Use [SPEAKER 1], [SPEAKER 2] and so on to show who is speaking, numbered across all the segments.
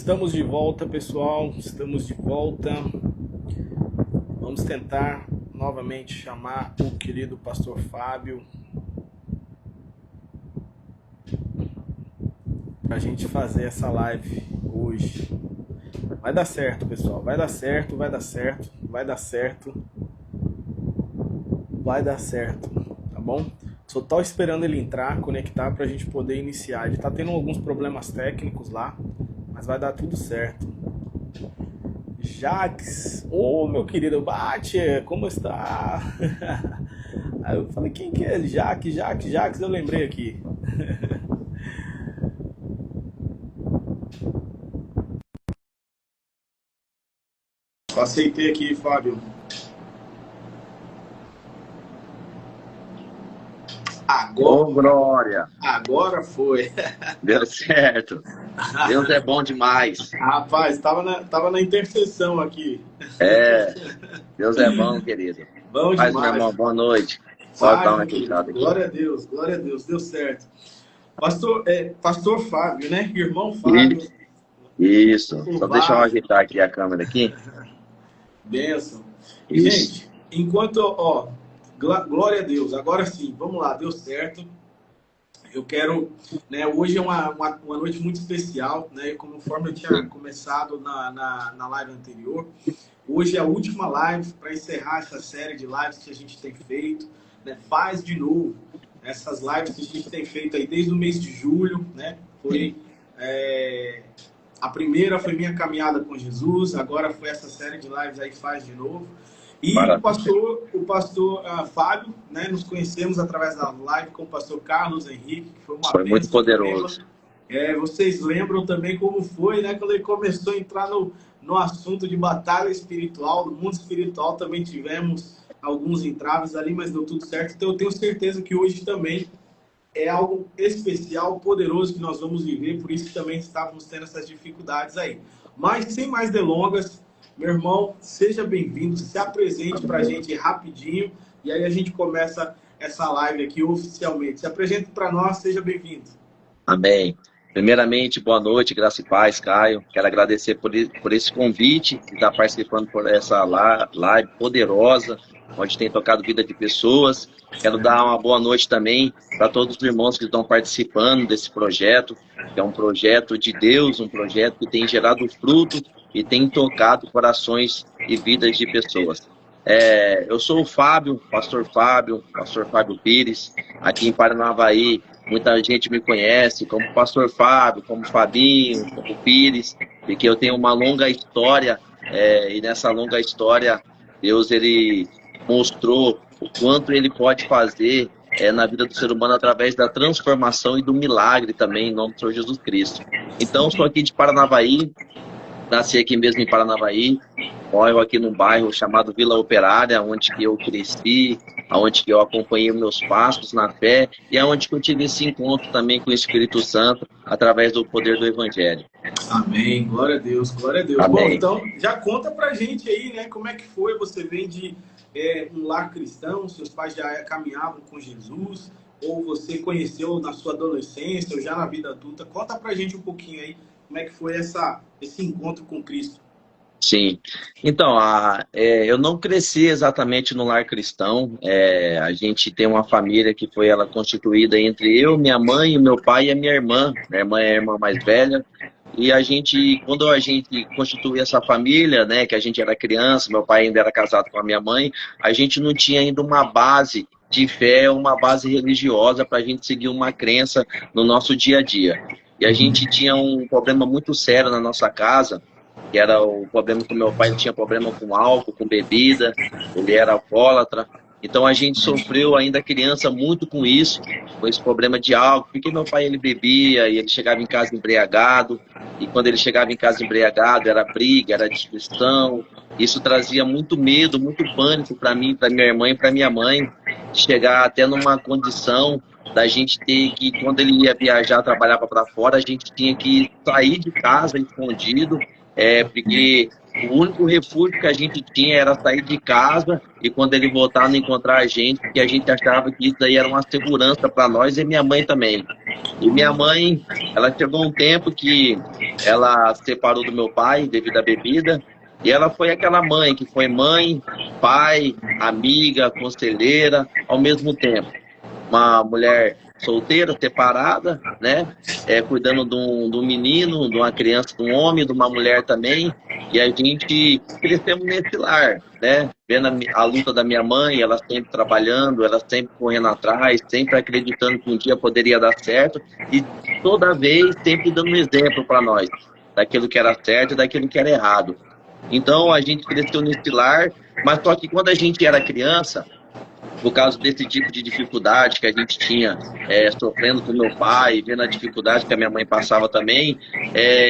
[SPEAKER 1] Estamos de volta, pessoal. Estamos de volta. Vamos tentar novamente chamar o querido pastor Fábio para a gente fazer essa live hoje. Vai dar certo, pessoal. Vai dar certo, vai dar certo, vai dar certo. Vai dar certo, tá bom? Só tô esperando ele entrar, conectar para a gente poder iniciar. Ele tá tendo alguns problemas técnicos lá, mas vai dar tudo certo. Jaques, meu querido Bate, como está? Aí eu falei, quem que é? Jaques, eu lembrei aqui. Aceitei aqui, Fábio.
[SPEAKER 2] Agora, glória.
[SPEAKER 1] Agora foi.
[SPEAKER 2] Deu certo. Deus é bom demais.
[SPEAKER 1] Rapaz, tava na intercessão aqui.
[SPEAKER 2] Deus é bom, querido.
[SPEAKER 1] Bom demais.
[SPEAKER 2] Meu irmão, boa noite.
[SPEAKER 1] Glória a Deus, deu certo. Pastor Fábio, né? Irmão Fábio.
[SPEAKER 2] Isso. Só deixa eu ajeitar aqui a câmera aqui.
[SPEAKER 1] Benção.
[SPEAKER 2] Isso.
[SPEAKER 1] Gente, enquanto, glória a Deus. Agora sim, vamos lá, deu certo. Eu quero, né, hoje é uma noite muito especial, né, conforme eu tinha começado na live anterior. Hoje é a última live para encerrar essa série de lives que a gente tem feito, né, faz de novo essas lives que a gente tem feito aí desde o mês de julho, né, a primeira foi minha caminhada com Jesus, agora foi essa série de lives aí, faz de novo. E o pastor Fábio, né, nos conhecemos através da live com o pastor Carlos Henrique, que foi
[SPEAKER 2] muito poderoso.
[SPEAKER 1] Vocês lembram também como foi, né, quando ele começou a entrar no assunto de batalha espiritual, do mundo espiritual, também tivemos alguns entraves ali, mas deu tudo certo. Então eu tenho certeza que hoje também é algo especial, poderoso que nós vamos viver, por isso que também estávamos tendo essas dificuldades aí. Mas sem mais delongas, meu irmão, seja bem-vindo, se apresente para a gente rapidinho e aí a gente começa essa live aqui oficialmente. Se apresente para nós, seja bem-vindo.
[SPEAKER 2] Amém. Primeiramente, boa noite, graça e paz, Caio. Quero agradecer por esse convite de estar participando por essa live poderosa, onde tem tocado vida de pessoas. Quero dar uma boa noite também para todos os irmãos que estão participando desse projeto, que é um projeto de Deus, um projeto que tem gerado fruto e tem tocado corações e vidas de pessoas. Eu sou o pastor Fábio Pires, aqui em Paranavaí. Muita gente me conhece como pastor Fábio, como Fabinho, como Pires, porque eu tenho uma longa história, e nessa longa história, Deus ele mostrou o quanto ele pode fazer na vida do ser humano através da transformação e do milagre também, em nome do Senhor Jesus Cristo. Então, sou aqui de Paranavaí, nasci aqui mesmo em Paranavaí, moro aqui num bairro chamado Vila Operária, onde que eu cresci, onde que eu acompanhei meus passos na fé e onde que eu tive esse encontro também com o Espírito Santo através do poder do Evangelho.
[SPEAKER 1] Amém, glória a Deus, glória a Deus.
[SPEAKER 2] Amém.
[SPEAKER 1] Bom, então já conta pra gente aí, né, como é que foi, você vem de um lar cristão, seus pais já caminhavam com Jesus, ou você conheceu na sua adolescência, ou já na vida adulta, conta pra gente um pouquinho aí, como é que foi esse encontro com Cristo.
[SPEAKER 2] Sim, então, eu não cresci exatamente no lar cristão, a gente tem uma família que foi ela constituída entre eu, minha mãe, meu pai e a minha irmã é a irmã mais velha, e quando a gente constituiu essa família, né, que a gente era criança, meu pai ainda era casado com a minha mãe, a gente não tinha ainda uma base de fé, uma base religiosa para a gente seguir uma crença no nosso dia a dia. E a gente tinha um problema muito sério na nossa casa, que era o problema que o meu pai tinha problema com álcool, com bebida, ele era alcoólatra. Então a gente sofreu ainda criança muito com isso, com esse problema de álcool, porque meu pai ele bebia e ele chegava em casa embriagado, e quando ele chegava em casa embriagado era briga, era discussão. Isso trazia muito medo, muito pânico para mim, para minha irmã e para minha mãe, chegar até numa condição da gente ter que, quando ele ia viajar, trabalhava para fora, a gente tinha que sair de casa escondido porque o único refúgio que a gente tinha era sair de casa e quando ele voltar não encontrar a gente, porque a gente achava que isso daí era uma segurança para nós e minha mãe também. E minha mãe, ela chegou um tempo que ela se separou do meu pai devido à bebida, e ela foi aquela mãe que foi mãe, pai, amiga, conselheira, ao mesmo tempo. Uma mulher solteira, separada, né? Cuidando de um menino, de uma criança, de um homem, de uma mulher também. E a gente crescemos nesse lar, né? Vendo a luta da minha mãe, ela sempre trabalhando, ela sempre correndo atrás, sempre acreditando que um dia poderia dar certo. E toda vez sempre dando um exemplo para nós, daquilo que era certo e daquilo que era errado. Então a gente cresceu nesse lar, mas só que quando a gente era criança, por causa desse tipo de dificuldade que a gente tinha, sofrendo com meu pai, vendo a dificuldade que a minha mãe passava também,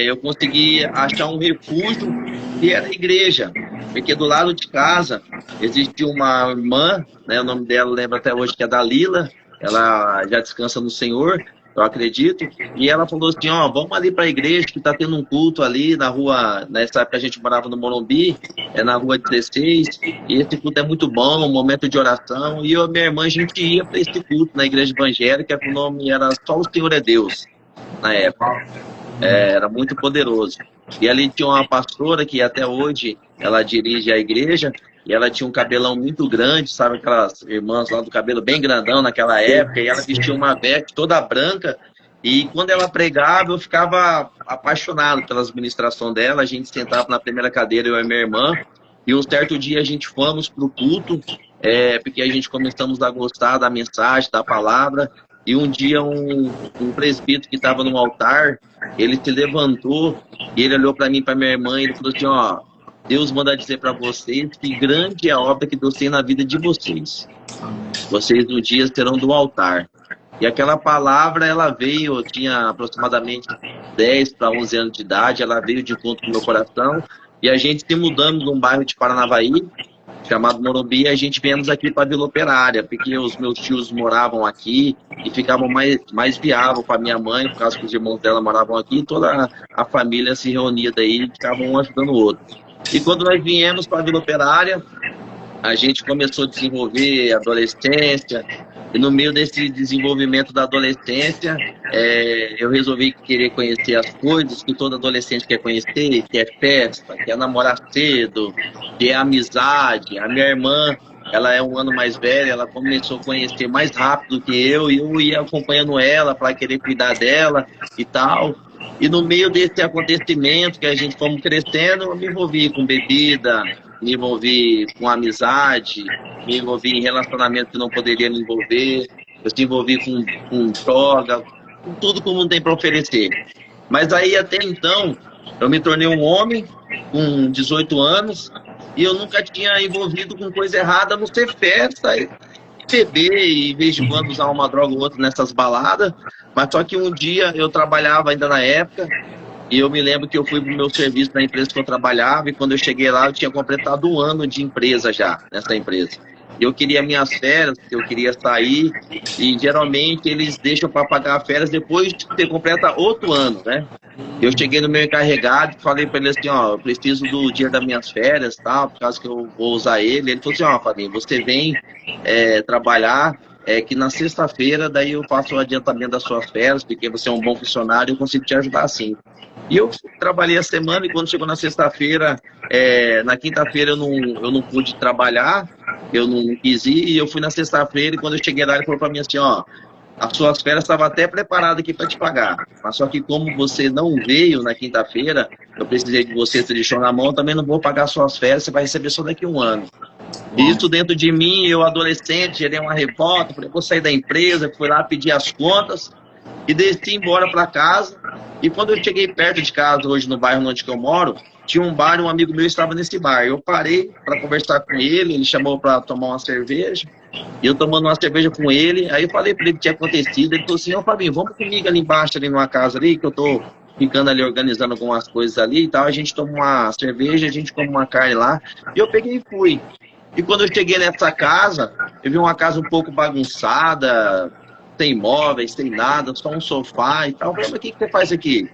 [SPEAKER 2] eu consegui achar um refúgio que era a igreja. Porque do lado de casa existia uma irmã, né, o nome dela eu lembro até hoje, que é Dalila, ela já descansa no Senhor, eu acredito, e ela falou assim, ó, vamos ali para a igreja que está tendo um culto ali na rua, nessa época a gente morava no Morumbi, na rua 16, e esse culto é muito bom, um momento de oração, e eu e minha irmã, a gente ia para esse culto na igreja evangélica, que o nome era Só o Senhor é Deus, na época. Era muito poderoso. E ali tinha uma pastora que até hoje ela dirige a igreja, e ela tinha um cabelão muito grande, sabe aquelas irmãs lá do cabelo bem grandão naquela época, e ela vestia uma veste toda branca, e quando ela pregava eu ficava apaixonado pelas ministrações dela, a gente sentava na primeira cadeira, eu e minha irmã, e um certo dia a gente fomos para o culto, porque a gente começamos a gostar da mensagem, da palavra, e um dia um presbítero que estava no altar, ele se levantou, e ele olhou para mim e para minha irmã, e ele falou assim, ó, Deus manda dizer para vocês que grande é a obra que Deus tem na vida de vocês. Vocês um dia serão do altar. E aquela palavra, ela veio, eu tinha aproximadamente 10 para 11 anos de idade, ela veio de encontro com o meu coração, e a gente se mudamos num bairro de Paranavaí, chamado Morumbi, e a gente viemos aqui para a Vila Operária, porque os meus tios moravam aqui e ficavam mais viável para minha mãe, por causa que os irmãos dela moravam aqui, e toda a família se reunia daí e ficavam um ajudando o outro. E quando nós viemos para a Vila Operária, a gente começou a desenvolver a adolescência, e no meio desse desenvolvimento da adolescência, eu resolvi querer conhecer as coisas que todo adolescente quer conhecer, que é festa, que é namorar cedo, que é amizade. A minha irmã, ela é um ano mais velha, ela começou a conhecer mais rápido que eu, e eu ia acompanhando ela para querer cuidar dela e tal. E no meio desse acontecimento que a gente fomos crescendo, eu me envolvi com bebida, me envolvi com amizade, me envolvi em relacionamento que não poderia me envolver, eu me envolvi com droga, com tudo que o mundo tem para oferecer. Mas aí até então, eu me tornei um homem com 18 anos e eu nunca tinha envolvido com coisa errada, a não ser festa e beber e, de vez em quando, usar uma droga ou outra nessas baladas. Mas só que um dia eu trabalhava ainda na época e eu me lembro que eu fui pro meu serviço na empresa que eu trabalhava e quando eu cheguei lá eu tinha completado 1 ano de empresa já, nessa empresa. Eu queria minhas férias, eu queria sair e geralmente eles deixam para pagar férias depois de ter completado outro ano, né? Eu cheguei no meu encarregado e falei para ele assim, ó, eu preciso do dia das minhas férias, tal, por causa que eu vou usar ele. Ele falou assim, ó, Fabinho, você vem trabalhar, que na sexta-feira daí eu faço o adiantamento das suas férias, porque você é um bom funcionário e eu consigo te ajudar assim. E eu trabalhei a semana e quando chegou na sexta-feira, na quinta-feira eu não pude trabalhar, eu não quis ir, e eu fui na sexta-feira e quando eu cheguei lá ele falou para mim assim, ó, as suas férias estavam até preparadas aqui para te pagar, mas só que como você não veio na quinta-feira, eu precisei de você, você deixou na mão, também não vou pagar suas férias, você vai receber só daqui a 1 ano. Isso dentro de mim, eu adolescente, gerei uma revolta, falei, vou sair da empresa, fui lá pedir as contas e desci embora para casa. E quando eu cheguei perto de casa, hoje no bairro onde eu moro, tinha um bar e um amigo meu estava nesse bar. Eu parei para conversar com ele chamou para tomar uma cerveja, e eu tomando uma cerveja com ele, aí eu falei para ele o que tinha acontecido, ele falou assim, ô Fabinho, vamos comigo ali embaixo, ali numa casa ali, que eu tô ficando ali organizando algumas coisas ali e tal, a gente toma uma cerveja, a gente come uma carne lá, e eu peguei e fui. E quando eu cheguei nessa casa, eu vi uma casa um pouco bagunçada, sem móveis, sem nada, só um sofá e tal. Eu falei, mas o que você faz aqui?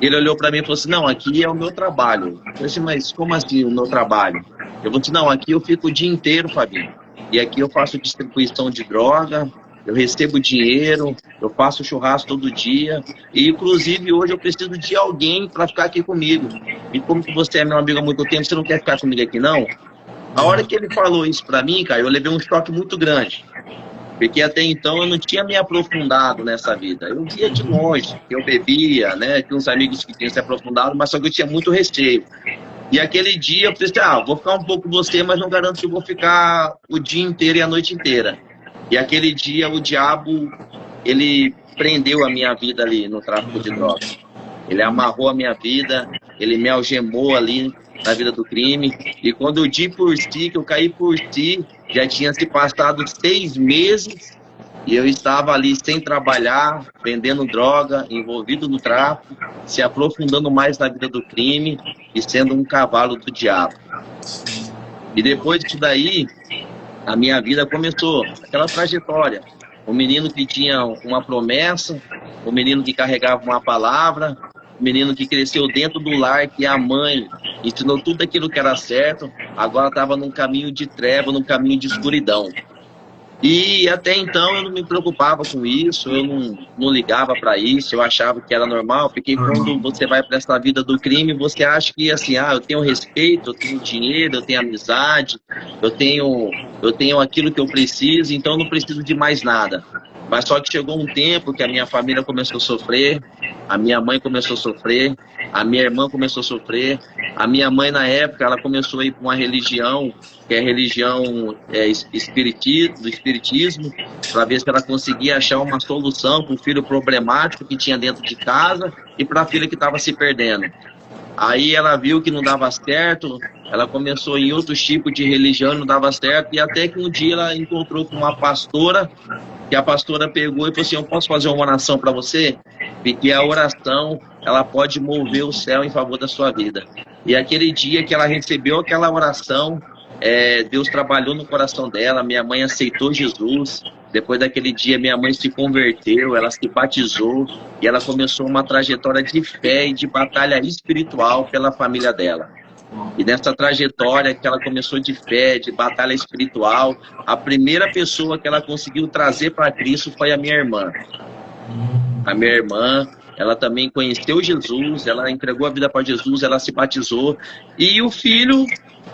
[SPEAKER 2] Ele olhou para mim e falou assim, não, aqui é o meu trabalho. Eu falei assim, mas como assim o meu trabalho? Eu falei assim, não, aqui eu fico o dia inteiro, Fabinho. E aqui eu faço distribuição de droga, eu recebo dinheiro, eu faço churrasco todo dia. E, inclusive, hoje eu preciso de alguém para ficar aqui comigo. E como que você é meu amigo há muito tempo, você não quer ficar comigo aqui, não? A hora que ele falou isso para mim, cara, eu levei um choque muito grande. Porque até então eu não tinha me aprofundado nessa vida. Eu via de longe, que eu bebia, né? Tinha uns amigos que tinham se aprofundado, mas só que eu tinha muito receio. E aquele dia eu pensei, vou ficar um pouco com você, mas não garanto que eu vou ficar o dia inteiro e a noite inteira. E aquele dia o diabo, ele prendeu a minha vida ali no tráfico de drogas. Ele amarrou a minha vida, ele me algemou ali na vida do crime. E quando eu di por si, que eu caí por si, já tinha se passado 6 meses e eu estava ali sem trabalhar, vendendo droga, envolvido no tráfico, se aprofundando mais na vida do crime e sendo um cavalo do diabo. E depois disso daí, a minha vida começou aquela trajetória. O menino que tinha uma promessa, o menino que carregava uma palavra, o menino que cresceu dentro do lar, que a mãe ensinou tudo aquilo que era certo, agora estava num caminho de treva, num caminho de escuridão. E até então eu não me preocupava com isso, eu não ligava para isso, eu achava que era normal, porque quando você vai para essa vida do crime, você acha que assim, eu tenho respeito, eu tenho dinheiro, eu tenho amizade, eu tenho aquilo que eu preciso, então eu não preciso de mais nada. Mas só que chegou um tempo que a minha família começou a sofrer, a minha mãe começou a sofrer, a minha irmã começou a sofrer. A minha mãe, na época, ela começou a ir para uma religião, que é a religião do espiritismo, para ver se ela conseguia achar uma solução para o filho problemático que tinha dentro de casa e para a filha que estava se perdendo. Aí ela viu que não dava certo, ela começou em outros tipos de religião, não dava certo, e até que um dia ela encontrou com uma pastora, que a pastora pegou e falou assim, eu posso fazer uma oração para você? Porque a oração, ela pode mover o céu em favor da sua vida. E aquele dia que ela recebeu aquela oração, Deus trabalhou no coração dela, minha mãe aceitou Jesus. Depois daquele dia, minha mãe se converteu, ela se batizou e ela começou uma trajetória de fé e de batalha espiritual pela família dela. E nessa trajetória que ela começou de fé, de batalha espiritual, a primeira pessoa que ela conseguiu trazer para Cristo foi a minha irmã. A minha irmã, ela também conheceu Jesus, ela entregou a vida para Jesus, ela se batizou. E o filho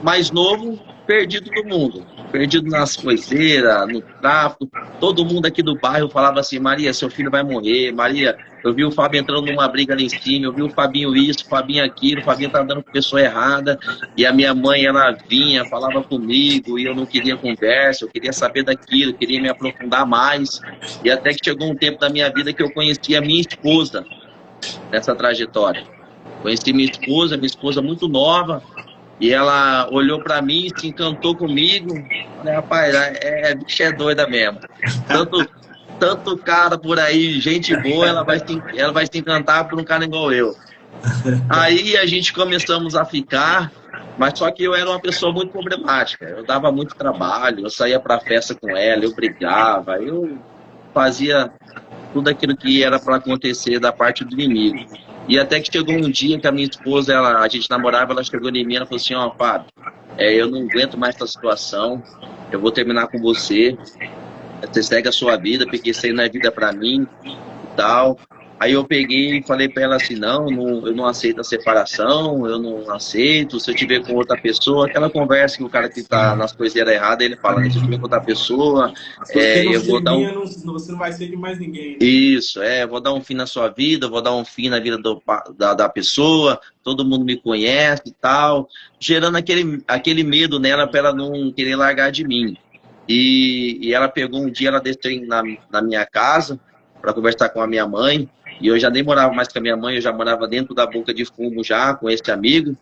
[SPEAKER 2] mais novo, perdido no mundo, perdido nas coiseiras, no tráfico. Todo mundo aqui do bairro falava assim, Maria, seu filho vai morrer. Maria, eu vi o Fábio entrando numa briga ali em cima, eu vi o Fabinho isso, o Fabinho aquilo, o Fabinho tá andando com pessoa errada. E a minha mãe, ela vinha, falava comigo, e eu não queria conversa, eu queria saber daquilo, eu queria me aprofundar mais. E até que chegou um tempo da minha vida que eu conheci a minha esposa nessa trajetória. Conheci minha esposa muito nova, e ela olhou para mim, se encantou comigo. Falei, rapaz, bicha é doida mesmo. Tanto cara por aí, gente boa, ela vai se encantar por um cara igual eu. Aí a gente começamos a ficar, mas só que eu era uma pessoa muito problemática. Eu dava muito trabalho, eu saía para festa com ela, eu brigava, eu fazia tudo aquilo que era para acontecer da parte do inimigo. E até que chegou um dia que a minha esposa, a gente namorava, ela chegou em mim e falou assim, Fábio, eu não aguento mais essa situação, eu vou terminar com você, você segue a sua vida, porque isso aí não é vida para mim e tal. Aí eu peguei e falei para ela assim, não, eu não aceito a separação, eu não aceito, se eu tiver com outra pessoa, aquela conversa que o cara que tá nas coiseiras erradas, ele fala, se eu tiver com outra pessoa, eu vou dar
[SPEAKER 1] você não vai ser de mais ninguém. Né?
[SPEAKER 2] Isso, vou dar um fim na sua vida, vou dar um fim na vida da pessoa, todo mundo me conhece e tal, gerando aquele medo nela para ela não querer largar de mim. E ela pegou um dia, ela desceu na minha casa para conversar com a minha mãe, e eu já nem morava mais com a minha mãe, eu já morava dentro da boca de fumo já, com esse amigo.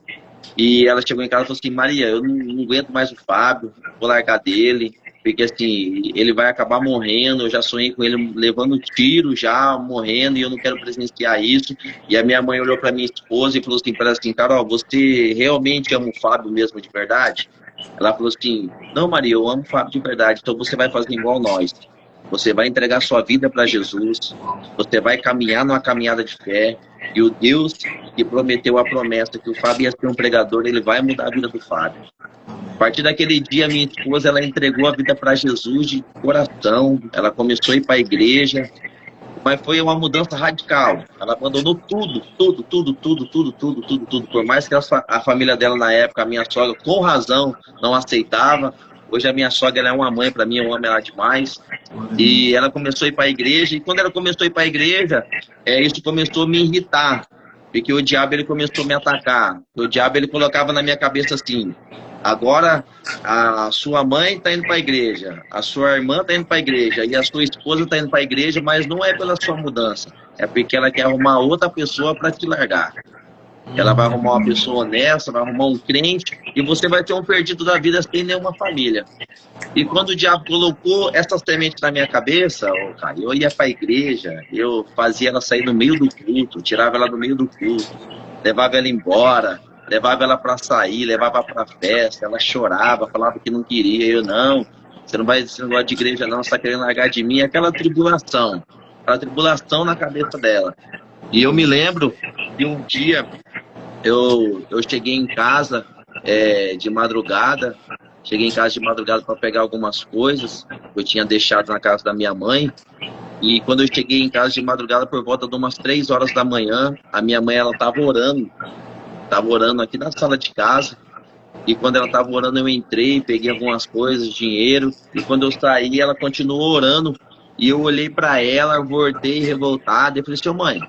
[SPEAKER 2] E ela chegou em casa e falou assim, Maria, eu não aguento mais o Fábio, vou largar dele, porque assim, ele vai acabar morrendo, eu já sonhei com ele levando tiro já, morrendo, e eu não quero presenciar isso. E a minha mãe olhou para minha esposa e falou assim, para ela assim, Carol, você realmente ama o Fábio mesmo de verdade? Ela falou assim, não Maria, eu amo o Fábio de verdade, então você vai fazer igual nós. Você vai entregar sua vida para Jesus, você vai caminhar numa caminhada de fé, e o Deus que prometeu a promessa que o Fábio ia ser um pregador, ele vai mudar a vida do Fábio. A partir daquele dia, minha esposa, ela entregou a vida para Jesus de coração, ela começou a ir para a igreja, mas foi uma mudança radical. Ela abandonou tudo. Por mais que a família dela na época, a minha sogra, com razão, não aceitava. Hoje a minha sogra ela é uma mãe para mim, eu amo ela demais. E ela começou a ir para a igreja. E quando ela começou a ir para a igreja, isso começou a me irritar. Porque o diabo ele começou a me atacar. O diabo ele colocava na minha cabeça assim: agora a sua mãe está indo para a igreja, a sua irmã está indo para a igreja e a sua esposa está indo para a igreja, mas não é pela sua mudança, é porque ela quer arrumar outra pessoa para te largar. Ela vai arrumar uma pessoa honesta, vai arrumar um crente e você vai ter um perdido da vida sem nenhuma família. E quando o diabo colocou essa semente na minha cabeça, cara, eu ia para a igreja, eu fazia ela sair no meio do culto, tirava ela do meio do culto, levava ela embora, levava ela para sair, levava para festa, ela chorava, falava que não queria. Eu, não, você não gosta de igreja não, você está querendo largar de mim. Aquela tribulação na cabeça dela. E eu me lembro de um dia, eu cheguei em casa de madrugada, para pegar algumas coisas que eu tinha deixado na casa da minha mãe. E quando eu cheguei em casa de madrugada, por volta de umas 3 horas da manhã, a minha mãe, ela estava orando aqui na sala de casa. E quando ela estava orando, eu entrei, peguei algumas coisas, dinheiro. E quando eu saí, ela continuou orando. E eu olhei para ela, voltei revoltado. E falei assim: ô mãe,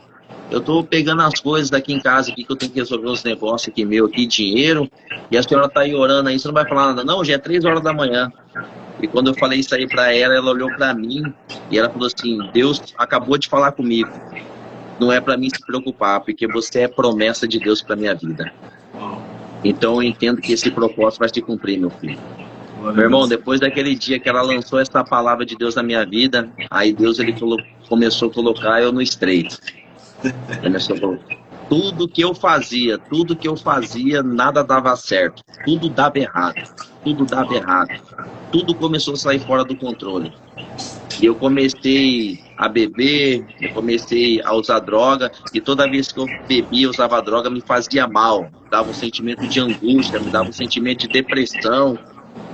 [SPEAKER 2] eu tô pegando as coisas daqui em casa aqui, que eu tenho que resolver uns negócios aqui meu, aqui, dinheiro. E a senhora tá aí orando aí, você não vai falar nada? Não, já é 3 horas da manhã. E quando eu falei isso aí para ela, ela olhou para mim e ela falou assim: Deus acabou de falar comigo. Não é para mim se preocupar, porque você é promessa de Deus para minha vida. Então eu entendo que esse propósito vai se cumprir, meu filho. Meu irmão, depois daquele dia que ela lançou essa palavra de Deus na minha vida, aí Deus ele começou a colocar eu no estreito. Começou a colocar. Tudo que eu fazia, nada dava certo. Tudo dava errado. Tudo começou a sair fora do controle. E eu comecei a beber, eu comecei a usar droga, e toda vez que eu bebia, usava droga, me fazia mal. Me dava um sentimento de angústia, me dava um sentimento de depressão.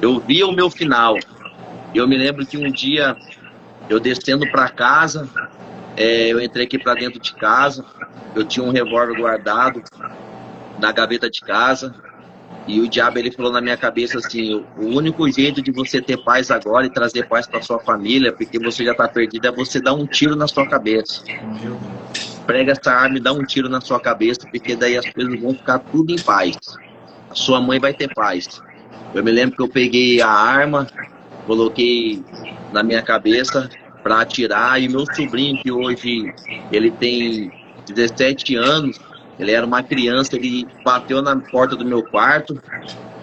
[SPEAKER 2] Eu via o meu final. Eu me lembro que um dia, eu descendo para casa, eu entrei aqui para dentro de casa, eu tinha um revólver guardado na gaveta de casa, e o diabo ele falou na minha cabeça assim: o único jeito de você ter paz agora e trazer paz para sua família, porque você já está perdido, é você dar um tiro na sua cabeça. Prega essa arma e dá um tiro na sua cabeça, porque daí as coisas vão ficar tudo em paz. A sua mãe vai ter paz. Eu me lembro que eu peguei a arma, coloquei na minha cabeça para atirar, e meu sobrinho, que hoje ele tem 17 anos, ele era uma criança, ele bateu na porta do meu quarto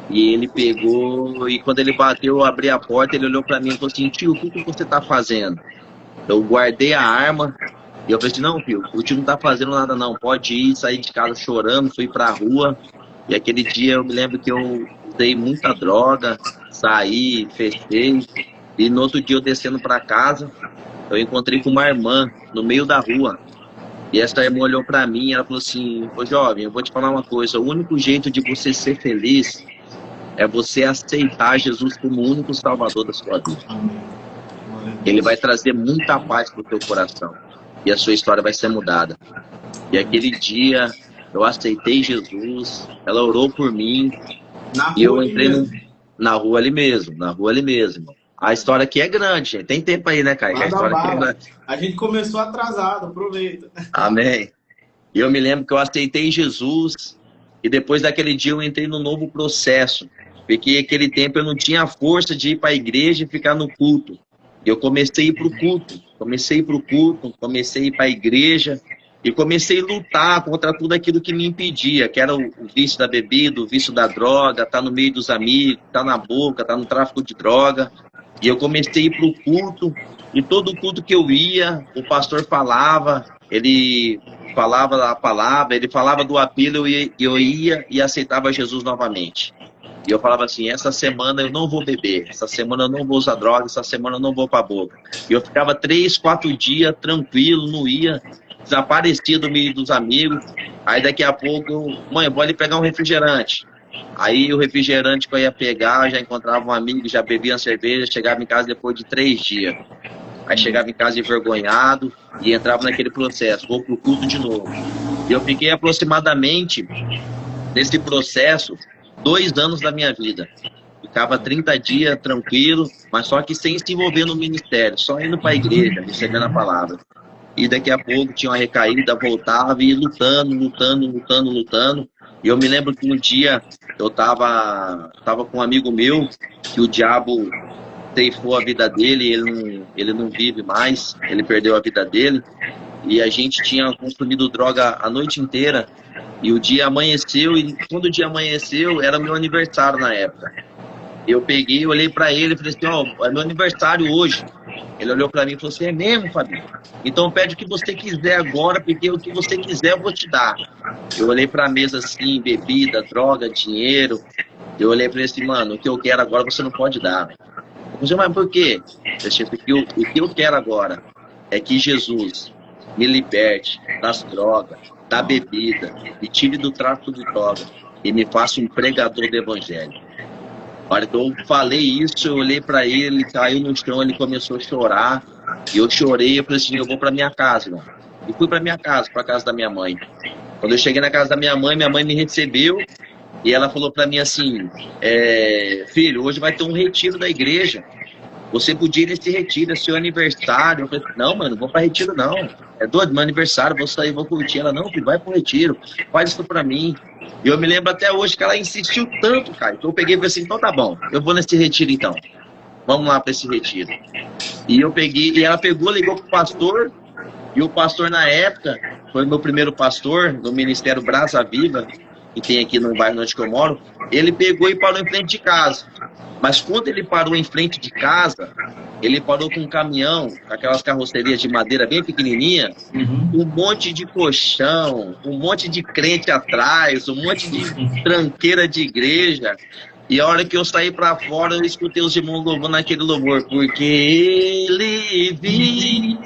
[SPEAKER 2] e ele pegou, e quando ele bateu, eu abri a porta, ele olhou para mim e falou assim: tio, o que você tá fazendo? Eu guardei a arma e eu falei assim: não, filho, o tio não tá fazendo nada não, pode ir. Saí de casa chorando, fui pra rua, e aquele dia eu me lembro que eu usei muita droga, saí, festei, e no outro dia eu descendo para casa, eu encontrei com uma irmã no meio da rua. E essa irmã olhou para mim e ela falou assim: ô jovem, eu vou te falar uma coisa, o único jeito de você ser feliz é você aceitar Jesus como o único salvador da sua vida. Ele vai trazer muita paz pro teu coração e a sua história vai ser mudada. E aquele dia eu aceitei Jesus, ela orou por mim e eu entrei na rua ali mesmo. A história aqui é grande, gente. Tem tempo aí, né, Caio? A história aqui é grande.
[SPEAKER 1] A gente começou atrasado, aproveita.
[SPEAKER 2] Amém. E eu me lembro que eu aceitei Jesus e depois daquele dia eu entrei num novo processo. Porque aquele tempo eu não tinha força de ir para a igreja e ficar no culto. Eu comecei a ir para o culto, comecei a ir para a igreja e comecei a lutar contra tudo aquilo que me impedia, que era o vício da bebida, o vício da droga, tá no meio dos amigos, tá na boca, tá no tráfico de droga. E eu comecei a ir para o culto, e todo culto que eu ia, o pastor falava, ele falava a palavra, ele falava do apelo, eu ia e aceitava Jesus novamente. E eu falava assim, essa semana eu não vou beber, essa semana eu não vou usar droga, essa semana eu não vou pra boca. E eu ficava 3, 4 dias tranquilo, não ia, desaparecia do meio dos amigos. Aí daqui a pouco, mãe, vou ali pegar um refrigerante. Aí o refrigerante que eu ia pegar, já encontrava um amigo, já bebia uma cerveja, chegava em casa depois de 3 dias. Aí chegava em casa envergonhado e entrava naquele processo, vou pro culto de novo. E eu fiquei aproximadamente, nesse processo, 2 anos da minha vida. Ficava 30 dias tranquilo, mas só que sem se envolver no ministério, só indo para a igreja, recebendo a palavra. E daqui a pouco tinha uma recaída, voltava e lutando. E eu me lembro que um dia eu tava com um amigo meu, que o diabo ceifou a vida dele, ele não vive mais, ele perdeu a vida dele. E a gente tinha consumido droga a noite inteira. E o dia amanheceu, e quando o dia amanheceu, era meu aniversário na época. Eu peguei, olhei pra ele e falei assim, ó, é meu aniversário hoje. Ele olhou pra mim e falou assim, é mesmo, Fabinho? Então pede o que você quiser agora, porque o que você quiser eu vou te dar. Eu olhei pra mesa assim, bebida, droga, dinheiro. Eu olhei pra ele assim, mano, o que eu quero agora você não pode dar. Eu falei, mas por quê? O que eu quero agora é que Jesus me liberte das drogas, da bebida, me tire do tráfico de drogas e me faça um pregador do evangelho. A hora que eu falei isso, eu olhei para ele, ele caiu no chão, ele começou a chorar, e eu chorei, eu falei assim, eu vou para minha casa, irmão. E fui para minha casa, para casa da minha mãe. Quando eu cheguei na casa da minha mãe me recebeu, e ela falou para mim assim, filho, hoje vai ter um retiro da igreja. Você podia ir nesse retiro, é seu aniversário. Eu falei, não, mano, não vou pra retiro, não. É doido, meu aniversário, vou sair, vou curtir. Ela, não, filho, vai pro retiro, faz isso pra mim. E eu me lembro até hoje que ela insistiu tanto, cara. Então eu peguei e falei assim, então tá bom, eu vou nesse retiro então. Vamos lá pra esse retiro. E eu peguei, e ela pegou, ligou pro pastor, e o pastor na época, foi o meu primeiro pastor, no Ministério Brasa Viva, que tem aqui no bairro onde eu moro, ele pegou e parou em frente de casa. Mas quando ele parou em frente de casa, ele parou com um caminhão, com aquelas carrocerias de madeira bem pequenininha, um monte de colchão, um monte de crente atrás, um monte de tranqueira de igreja. E a hora que eu saí pra fora, eu escutei os irmãos louvando aquele louvor, porque ele vive.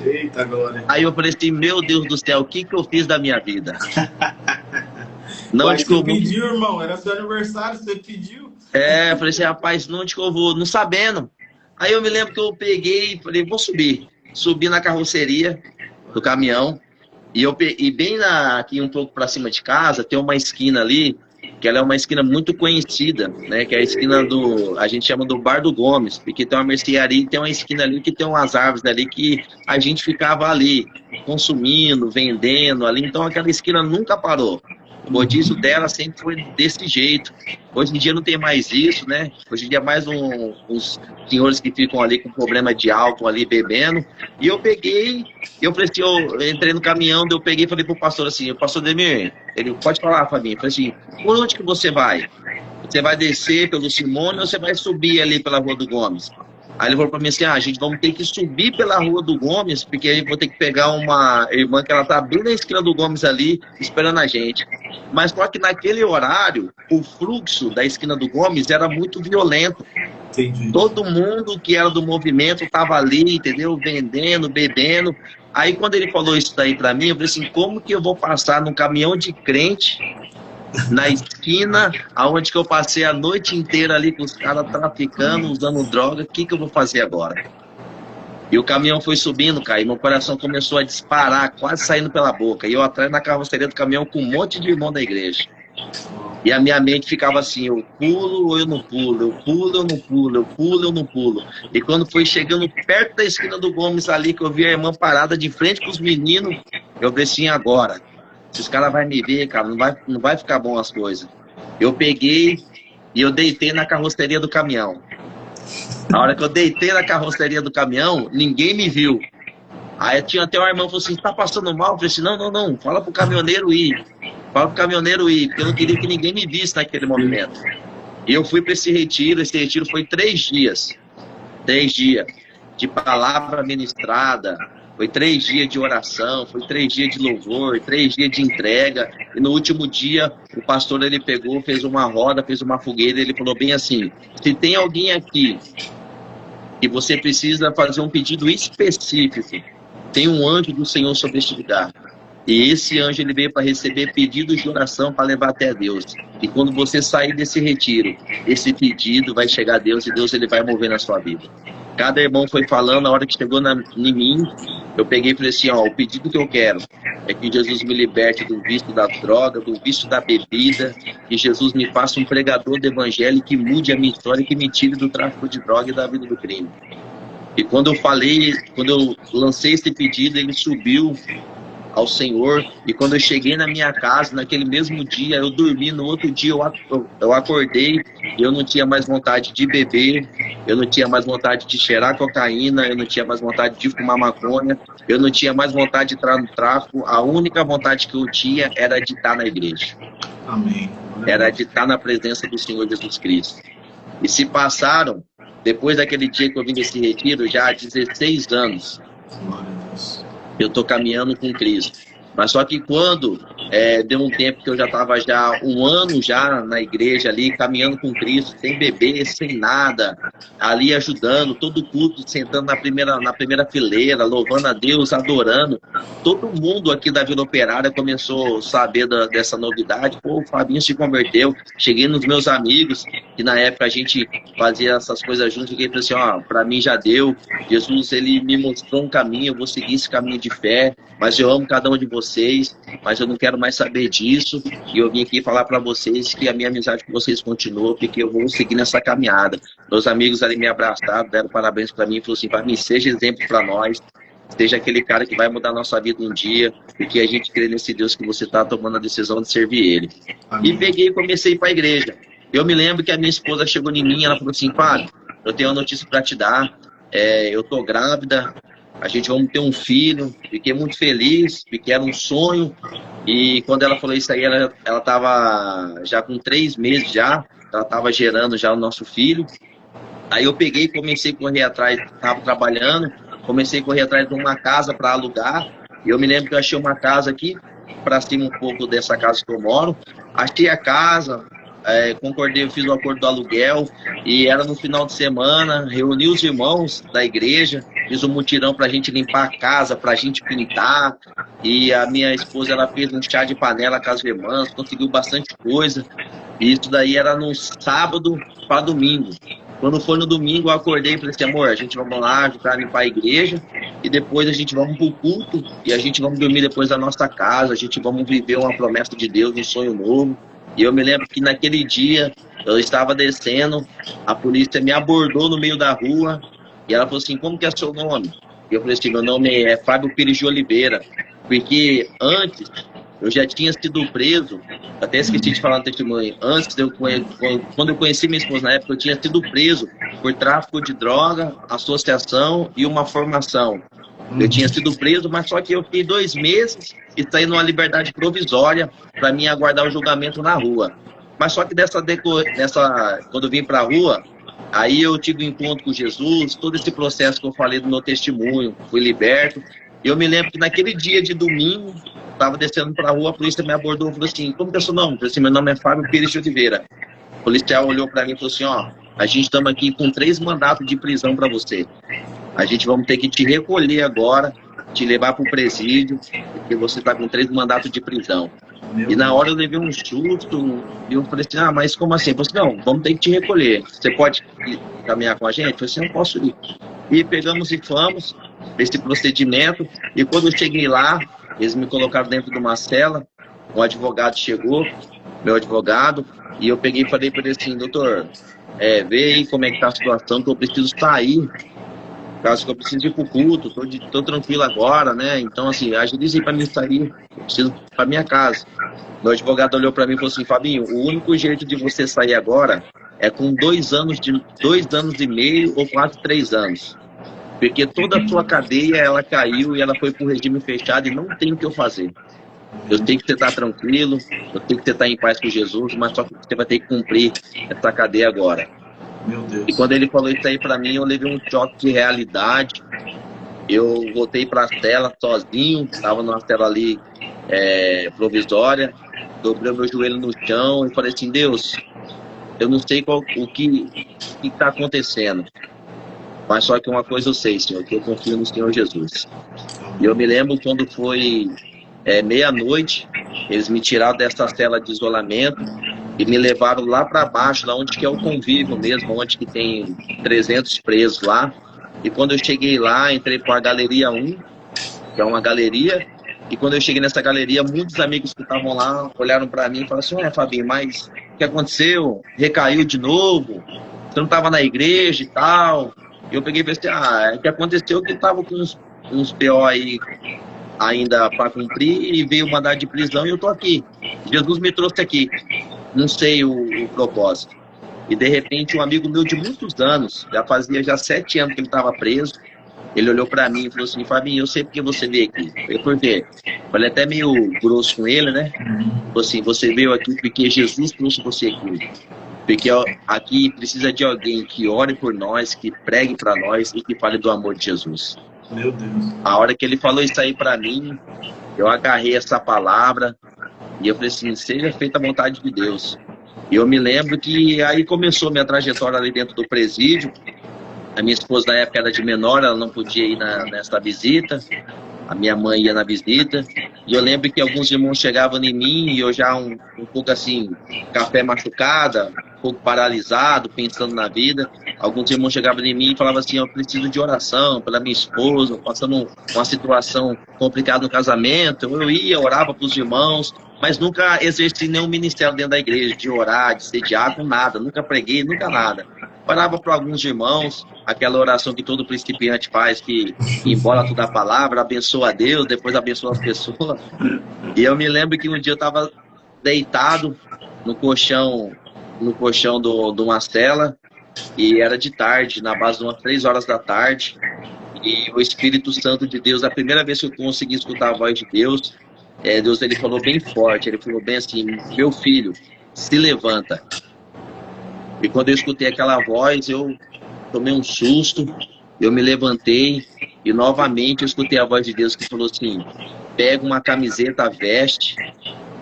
[SPEAKER 1] Eita, glória.
[SPEAKER 2] Aí eu falei assim, meu Deus do céu, o que eu fiz da minha vida? Não,
[SPEAKER 1] Ué, você pediu, irmão, era seu aniversário, você pediu.
[SPEAKER 2] Eu falei assim, rapaz, não onde que eu vou? Não sabendo. Aí eu me lembro que eu peguei e falei, vou subir. Subi na carroceria do caminhão. E bem aqui um pouco para cima de casa, tem uma esquina ali, que ela é uma esquina muito conhecida, né? Que é a esquina a gente chama do Bar do Gomes, porque tem uma mercearia e tem uma esquina ali que tem umas árvores ali que a gente ficava ali, consumindo, vendendo ali. Então aquela esquina nunca parou. O rodízio dela sempre foi desse jeito. Hoje em dia não tem mais isso, né? Hoje em dia é mais uns senhores que ficam ali com problema de álcool ali bebendo. E eu peguei, eu falei assim, eu entrei no caminhão, eu peguei e falei pro pastor assim, o pastor Demir, ele pode falar, Fabinho, eu falei assim, por onde que você vai? Você vai descer pelo Simone ou você vai subir ali pela Rua do Gomes? Aí ele falou pra mim assim, a gente vamos ter que subir pela Rua do Gomes, porque aí vou ter que pegar uma irmã que ela tá bem na esquina do Gomes ali, esperando a gente. Mas só que naquele horário, o fluxo da esquina do Gomes era muito violento.
[SPEAKER 1] Entendi.
[SPEAKER 2] Todo mundo que era do movimento tava ali, entendeu? Vendendo, bebendo. Aí quando ele falou isso daí pra mim, eu falei assim, como que eu vou passar num caminhão de crente na esquina, aonde que eu passei a noite inteira ali com os caras traficando, usando droga, o que eu vou fazer agora? E o caminhão foi subindo, cara, e meu coração começou a disparar, quase saindo pela boca. E eu atrás na carroceria do caminhão com um monte de irmão da igreja. E a minha mente ficava assim, eu pulo ou eu não pulo, eu pulo ou eu não pulo, eu pulo ou eu não pulo. E quando foi chegando perto da esquina do Gomes ali, que eu vi a irmã parada de frente com os meninos, eu falei assim, agora. Se os caras vão me ver, cara, não vai ficar bom as coisas. Eu peguei e eu deitei na carroceria do caminhão. Na hora que eu deitei na carroceria do caminhão, ninguém me viu. Aí tinha até uma irmã que falou assim, tá passando mal? Eu falei assim, não, fala pro caminhoneiro ir. Fala pro caminhoneiro ir, porque eu não queria que ninguém me visse naquele momento. E eu fui para esse retiro foi 3 dias. 3 dias de palavra ministrada. Foi 3 dias de oração, foi 3 dias de louvor, 3 dias de entrega. e no último dia o pastor ele pegou, fez uma roda, fez uma fogueira, e ele falou bem assim: se tem alguém aqui e você precisa fazer um pedido específico, tem um anjo do Senhor sobre este lugar. E esse anjo ele veio para receber pedidos de oração para levar até Deus. E quando você sair desse retiro, esse pedido vai chegar a Deus e Deus ele vai mover na sua vida. Cada irmão foi falando, na hora que chegou em mim, eu peguei e falei assim, ó, o pedido que eu quero é que Jesus me liberte do vício da droga, do vício da bebida, que Jesus me faça um pregador do evangelho que mude a minha história e que me tire do tráfico de droga e da vida do crime. E quando eu lancei esse pedido, ele subiu ao Senhor, e quando eu cheguei na minha casa, naquele mesmo dia, eu dormi, no outro dia eu acordei, e eu não tinha mais vontade de beber, eu não tinha mais vontade de cheirar cocaína, eu não tinha mais vontade de fumar maconha, eu não tinha mais vontade de entrar no tráfico, a única vontade que eu tinha era de estar na igreja.
[SPEAKER 1] Amém.
[SPEAKER 2] Era de estar na presença do Senhor Jesus Cristo. E se passaram, depois daquele dia que eu vim desse retiro, já há 16 anos, eu estou caminhando com Cristo. Mas só que quando deu um tempo que eu já estava já um ano já na igreja ali, caminhando com Cristo, sem beber, sem nada, ali ajudando, todo culto, sentando na primeira fileira, louvando a Deus, adorando. Todo mundo aqui da Vila Operária começou a saber dessa novidade. Pô, o Fabinho se converteu. Cheguei nos meus amigos, que na época a gente fazia essas coisas juntos, e falei assim, ó, pra mim já deu. Jesus, ele me mostrou um caminho, eu vou seguir esse caminho de fé, mas eu amo cada um de vocês, mas eu não quero mais saber disso, e eu vim aqui falar para vocês que a minha amizade com vocês continua, porque eu vou seguir nessa caminhada. Meus amigos ali me abraçaram, deram parabéns para mim, e falaram assim, para mim, seja exemplo para nós, seja aquele cara que vai mudar a nossa vida um dia, porque a gente crê nesse Deus que você está tomando a decisão de servir Ele. Amém. E peguei e comecei a ir para a igreja. Eu me lembro que a minha esposa chegou em mim, ela falou assim, Padre, eu tenho uma notícia para te dar, eu tô grávida, a gente vamos ter um filho. Fiquei muito feliz, porque era um sonho. E quando ela falou isso aí, ela estava já com 3 meses já, ela estava gerando já o nosso filho. Aí eu peguei e comecei a correr atrás, estava trabalhando, comecei a correr atrás de uma casa para alugar. E eu me lembro que eu achei uma casa aqui, para cima um pouco dessa casa que eu moro. Achei a casa, concordei, eu fiz o acordo do aluguel, e era no final de semana, reuni os irmãos da igreja, fiz um mutirão pra gente limpar a casa, pra gente pintar, e a minha esposa, ela fez um chá de panela com as irmãs, conseguiu bastante coisa, e isso daí era no sábado para domingo. Quando foi no domingo, eu acordei e falei assim, amor, a gente vamos lá ajudar a limpar a igreja, e depois a gente vamos pro culto, e a gente vamos dormir depois da nossa casa, a gente vamos viver uma promessa de Deus, um sonho novo. E eu me lembro que naquele dia, eu estava descendo, a polícia me abordou no meio da rua, e ela falou assim, como que é seu nome? E eu falei assim, meu nome é Fábio Pires de Oliveira, porque antes eu já tinha sido preso, até esqueci de falar no testemunho, quando eu conheci minha esposa na época, eu tinha sido preso por tráfico de droga, associação e uma formação. Eu tinha sido preso, mas só que eu fiquei 2 meses e saí numa liberdade provisória para mim aguardar o julgamento na rua. Mas só que quando eu vim para a rua, aí eu tive um encontro com Jesus, todo esse processo que eu falei do meu testemunho, fui liberto. E eu me lembro que naquele dia de domingo, estava descendo para a rua, a polícia me abordou e falou assim, como que é seu nome? Eu falei assim, meu nome é Fábio Pires de Oliveira. O policial olhou para mim e falou assim, ó, a gente estamos aqui com 3 mandatos de prisão para você. A gente vamos ter que te recolher agora, te levar para o presídio, porque você está com 3 mandatos de prisão. E na hora eu levei um susto, e eu falei assim, mas como assim? Eu falei assim, não, vamos ter que te recolher. Você pode caminhar com a gente? Eu falei assim, eu posso ir. E pegamos e fomos, esse procedimento, e quando eu cheguei lá, eles me colocaram dentro de uma cela, um advogado chegou, meu advogado, e eu peguei e falei para ele assim, doutor, vê aí como é que está a situação, que eu preciso sair. Caso que eu preciso ir pro culto, tô tranquilo agora, né? Então, assim, agilize aí pra mim sair, eu preciso ir pra minha casa. Meu advogado olhou pra mim e falou assim, Fabinho, o único jeito de você sair agora é com 2 anos e meio ou quase 3 anos. Porque toda a sua cadeia, ela caiu e ela foi pro regime fechado e não tem o que eu fazer. Eu tenho que estar tranquilo, eu tenho que estar em paz com Jesus, mas só que você vai ter que cumprir essa cadeia agora.
[SPEAKER 1] Meu Deus.
[SPEAKER 2] E quando ele falou isso aí pra mim, eu levei um choque de realidade. Eu voltei pra cela sozinho, estava numa cela ali provisória. dobrei o meu joelho no chão e falei assim, Deus, eu não sei o que está acontecendo, mas só que uma coisa eu sei, Senhor, que eu confio no Senhor Jesus. E eu me lembro quando foi meia-noite, eles me tiraram dessa cela de isolamento e me levaram lá para baixo, lá onde que é o convívio mesmo, onde que tem 300 presos lá. E quando eu cheguei lá, entrei para a Galeria 1, que é uma galeria, e quando eu cheguei nessa galeria, muitos amigos que estavam lá olharam para mim e falaram assim, Fabinho, mas o que aconteceu? Recaiu de novo? Você não estava na igreja e tal? E eu peguei e pensei, o que aconteceu que eu estava com uns PO aí ainda para cumprir e veio mandar de prisão e eu tô aqui. Jesus me trouxe aqui. Não sei o propósito. E de repente um amigo meu de muitos anos, já 7 anos que ele estava preso, ele olhou para mim e falou assim, Fabinho, eu sei porque você veio aqui. Eu falei, por quê? Falei até meio grosso com ele, né? Falei assim, você veio aqui porque Jesus trouxe você aqui. Porque aqui precisa de alguém que ore por nós, que pregue para nós e que fale do amor de Jesus.
[SPEAKER 1] Meu Deus.
[SPEAKER 2] A hora que ele falou isso aí para mim, eu agarrei essa palavra e eu falei assim, seja feita a vontade de Deus. E eu me lembro que aí começou minha trajetória ali dentro do presídio. A minha esposa na época era de menor, ela não podia ir nessa visita. A minha mãe ia na visita. E eu lembro que alguns irmãos chegavam em mim e eu já um pouco assim, café machucada, um pouco paralisado, pensando na vida. Alguns irmãos chegavam em mim e falavam assim, eu preciso de oração pela minha esposa, passando uma situação complicada no casamento. Eu ia, orava para os irmãos, mas nunca exerci nenhum ministério dentro da igreja, de orar, de ser diácono, nada. Nunca preguei, nunca nada. Orava para alguns irmãos, aquela oração que todo principiante faz, que embola toda a palavra, abençoa a Deus, depois abençoa as pessoas. E eu me lembro que um dia eu estava deitado no colchão de uma cela, e era de tarde, na base de umas 3 horas da tarde, e o Espírito Santo de Deus, a primeira vez que eu consegui escutar a voz de Deus, Deus ele falou bem forte, ele falou bem assim, meu filho, se levanta. E quando eu escutei aquela voz, eu tomei um susto, eu me levantei e novamente eu escutei a voz de Deus que falou assim, pega uma camiseta, veste,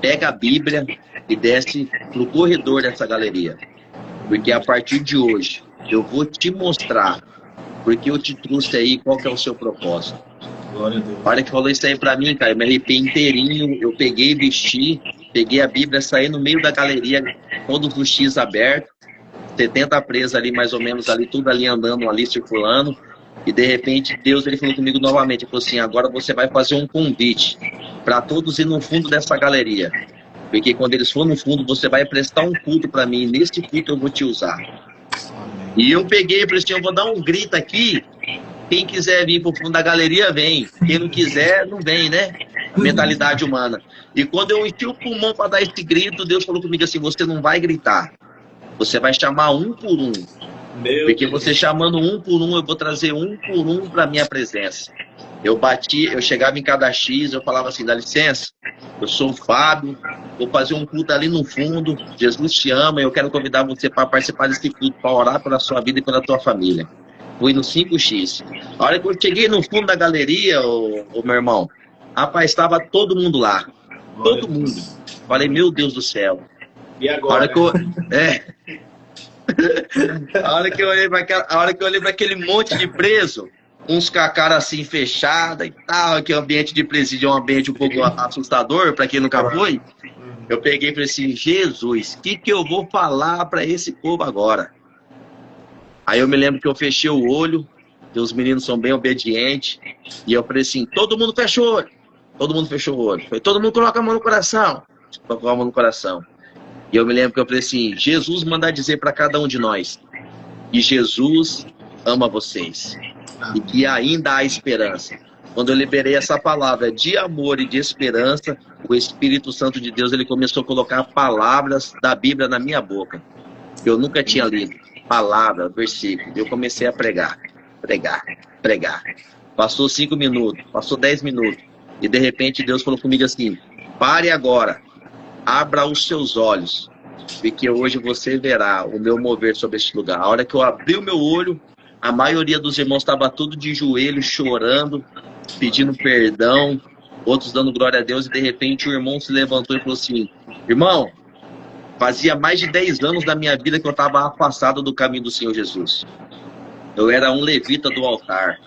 [SPEAKER 2] pega a Bíblia e desce pro corredor dessa galeria. Porque a partir de hoje eu vou te mostrar porque eu te trouxe aí, qual que é o seu propósito.
[SPEAKER 1] Glória a Deus.
[SPEAKER 2] A hora que falou isso aí pra mim, cara, eu me arrepiei inteirinho, eu peguei, vesti, peguei a Bíblia, saí no meio da galeria, todos os X abertos, 70 presos ali, mais ou menos, ali, tudo ali andando, ali circulando, e de repente Deus ele falou comigo novamente, ele falou assim, agora você vai fazer um convite para todos ir no fundo dessa galeria, porque quando eles forem no fundo, você vai prestar um culto para mim, e nesse culto eu vou te usar. E eu peguei e falei assim, eu vou dar um grito aqui, quem quiser vir pro fundo da galeria, vem. Quem não quiser, não vem, né? A mentalidade humana. E quando eu enchi o pulmão para dar esse grito, Deus falou comigo assim, você não vai gritar. Você vai chamar um por um. Porque você chamando um por um, eu vou trazer um por um para minha presença. Eu chegava em cada X, eu falava assim, dá licença, eu sou o Fábio, vou fazer um culto ali no fundo, Jesus te ama, eu quero convidar você para participar desse culto, para orar pela sua vida e pela tua família. Fui no 5X. A hora que eu cheguei no fundo da galeria, o meu irmão, rapaz, estava todo mundo lá. Todo mundo. Falei, meu Deus do céu.
[SPEAKER 1] E agora?
[SPEAKER 2] A hora que eu olhei para aquele monte de preso, uns com a cara assim fechada e tal, que o ambiente de presídio é um ambiente um pouco assustador, para quem nunca foi. Eu peguei e falei assim, Jesus, o que eu vou falar para esse povo agora? Aí eu me lembro que eu fechei o olho, que os meninos são bem obedientes, e eu falei assim, todo mundo fechou o olho. Todo mundo fechou o olho. Falei, todo mundo coloca a mão no coração. Colocou a mão no coração. E eu me lembro que eu falei assim, Jesus manda dizer para cada um de nós, que Jesus ama vocês. E que ainda há esperança. Quando eu liberei essa palavra de amor e de esperança, o Espírito Santo de Deus ele começou a colocar palavras da Bíblia na minha boca, que eu nunca tinha lido. Palavra, versículo. Eu comecei a pregar. Passou 5 minutos, passou 10 minutos. E de repente Deus falou comigo assim, pare agora, abra os seus olhos, porque hoje você verá o meu mover sobre este lugar. A hora que eu abri o meu olho, a maioria dos irmãos estava tudo de joelho, chorando, pedindo perdão, outros dando glória a Deus, e de repente o irmão se levantou e falou assim, Irmão, fazia mais de 10 anos da minha vida que eu estava afastado do caminho do Senhor Jesus. Eu era um levita do altar.